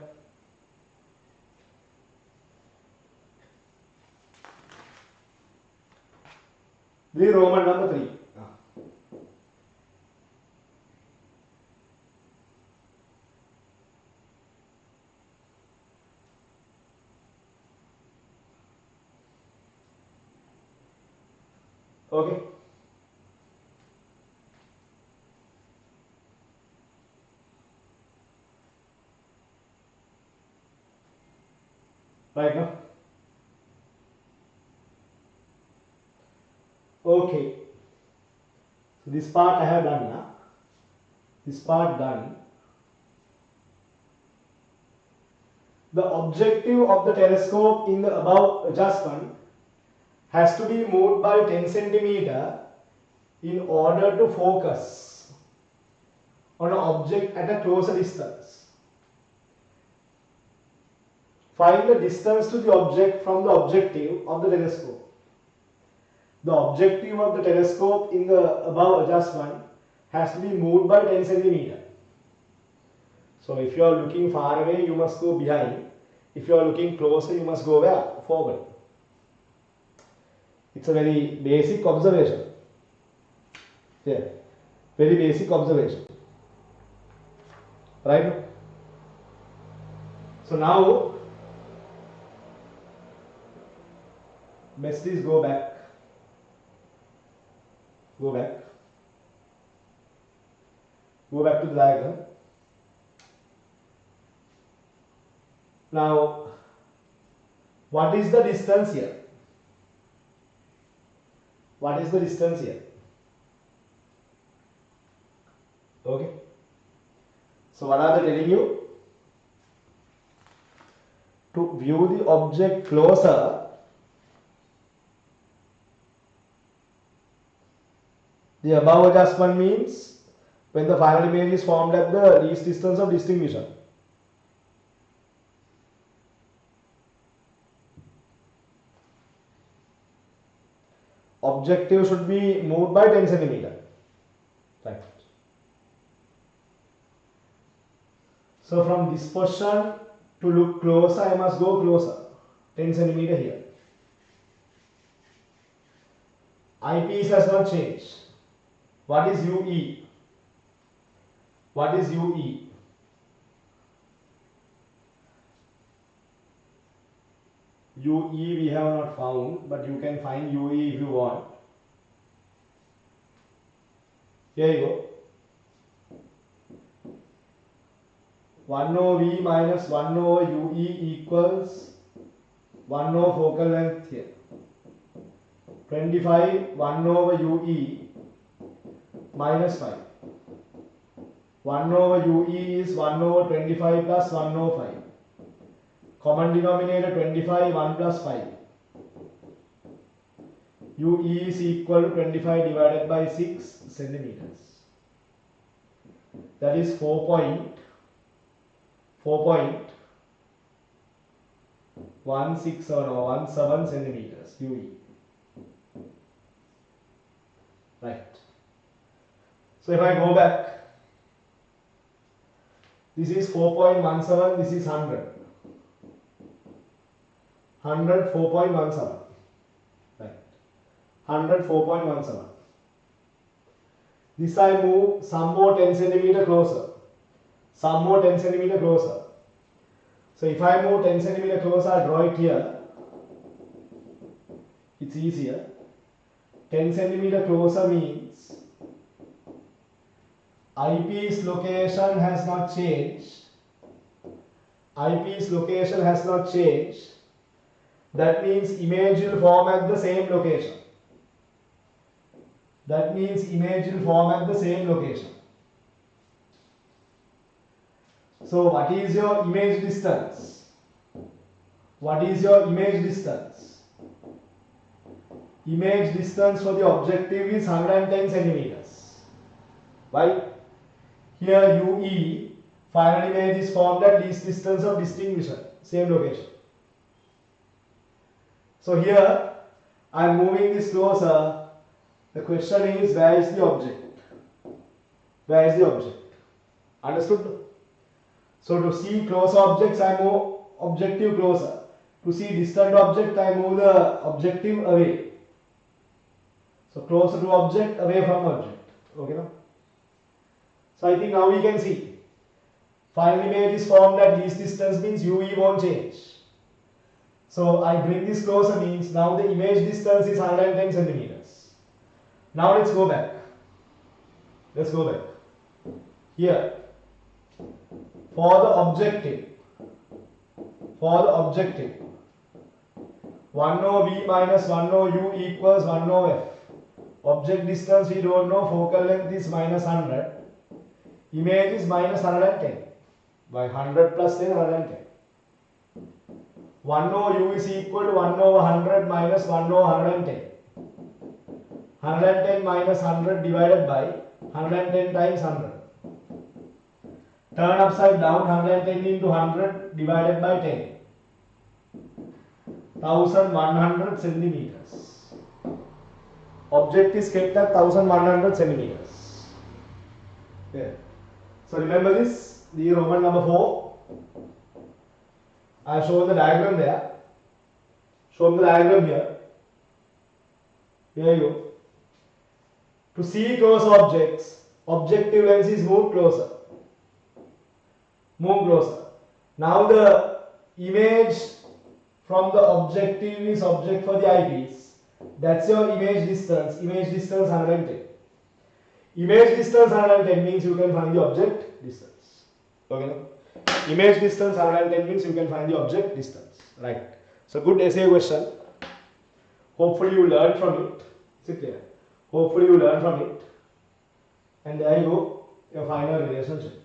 The Roman number 3. Okay. Right now. Okay. So this part I have done now. This part done. The objective of the telescope in the above adjustment has to be moved by 10 centimeter in order to focus on an object at a closer distance. Find the distance to the object from the objective of the telescope. The objective of the telescope in the above adjustment has to be moved by 10 centimeter. So if you are looking far away, you must go behind. If you are looking closer, you must go where? Forward. It's a very basic observation. Yeah, very basic observation. Right? So now, best is go back. Go back. Go back to the diagram. Now, what is the distance here? What is the distance here? Okay. So what are they telling you? To view the object closer, the above adjustment means when the final image is formed at the least distance of distinct vision. Objective should be moved by 10 centimeter. Right. So from this position to look closer, I must go closer. 10 centimeter here. Eyepiece has not changed. What is UE? What is UE? UE we have not found, but you can find UE if you want. Here you go. 1 over V minus 1 over UE equals 1 over focal length here. 25 1 over UE minus 5. 1 over UE is 1 over 25 plus 1 over 5. Common denominator 25, 1 plus 5. UE is equal to 25 divided by 6 centimeters. That is 4.17 centimeters UE. Right. So if I go back, this is 4.17, this is 100. 100, 4.17. Right. 100, 4.17. This I move some more 10 centimeter closer. Some more 10 centimeter closer. So if I move 10 centimeter closer, I draw it here. It's easier. 10 centimeter closer means IP's location has not changed. IP's location has not changed. That means image will form at the same location. That means image will form at the same location. So what is your image distance? What is your image distance? Image distance for the objective is 110 centimeters. Why? Here UE, final image is formed at least distance of distinction, same location. So here I am moving this closer. The question is, where is the object? Where is the object? Understood? So to see closer objects, I move objective closer. To see distant object, I move the objective away. So closer to object, away from object. Okay, no? So I think now we can see. Final image is formed at least distance means UE won't change. So I bring this closer means now the image distance is 110 centimeters. Now let's go back. Let's go back. Here, for the objective, 1/V minus 1/U equals 1/F. Object distance we don't know, focal length is minus 100. Image is minus 110. By 100 plus 10, 110. 1/U is equal to 1/100 minus 1/110. 110 minus 100 divided by 110 times 100. Turn upside down, 110 into 100 divided by 10. 1100 centimeters. Object is kept at 1100 centimeters. There. So remember this, the Roman number 4. I have shown the diagram there. Shown the diagram here. Here you go. To see close objects, objective lens is moved closer. Move closer. Now the image from the objective is object for the eyepiece. That's your image distance. Image distance 110. Image distance 110 means you can find the object distance. Okay, no? Image distance 110 means you can find the object distance. Right. So good essay question. Hopefully you learn from it. Is it clear? Hopefully you learn from it. And there you go, your final relationship.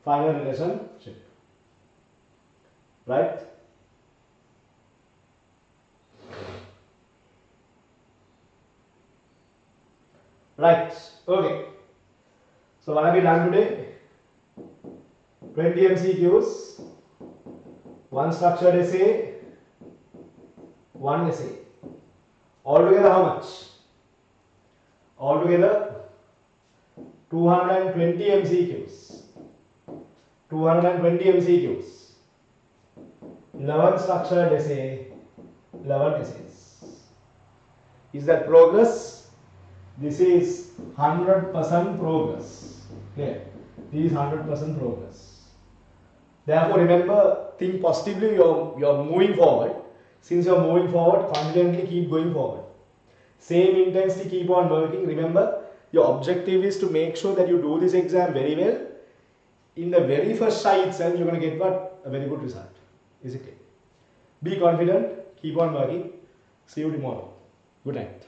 Final relationship. Right? Right. Okay. So what have we done today? 20 MCQs, 1 structured essay, 1 essay. Altogether how much? Altogether 220 MCQs. 220 MCQs. 11 structured essay, 11 essays. Is that progress? This is 100% progress. Clear? This is 100% progress. Therefore, remember, think positively. You're moving forward. Since you're moving forward, confidently keep going forward. Same intensity, keep on working. Remember, your objective is to make sure that you do this exam very well. In the very first try itself, you're going to get what? A very good result. Is it clear? Be confident, keep on working. See you tomorrow. Good night.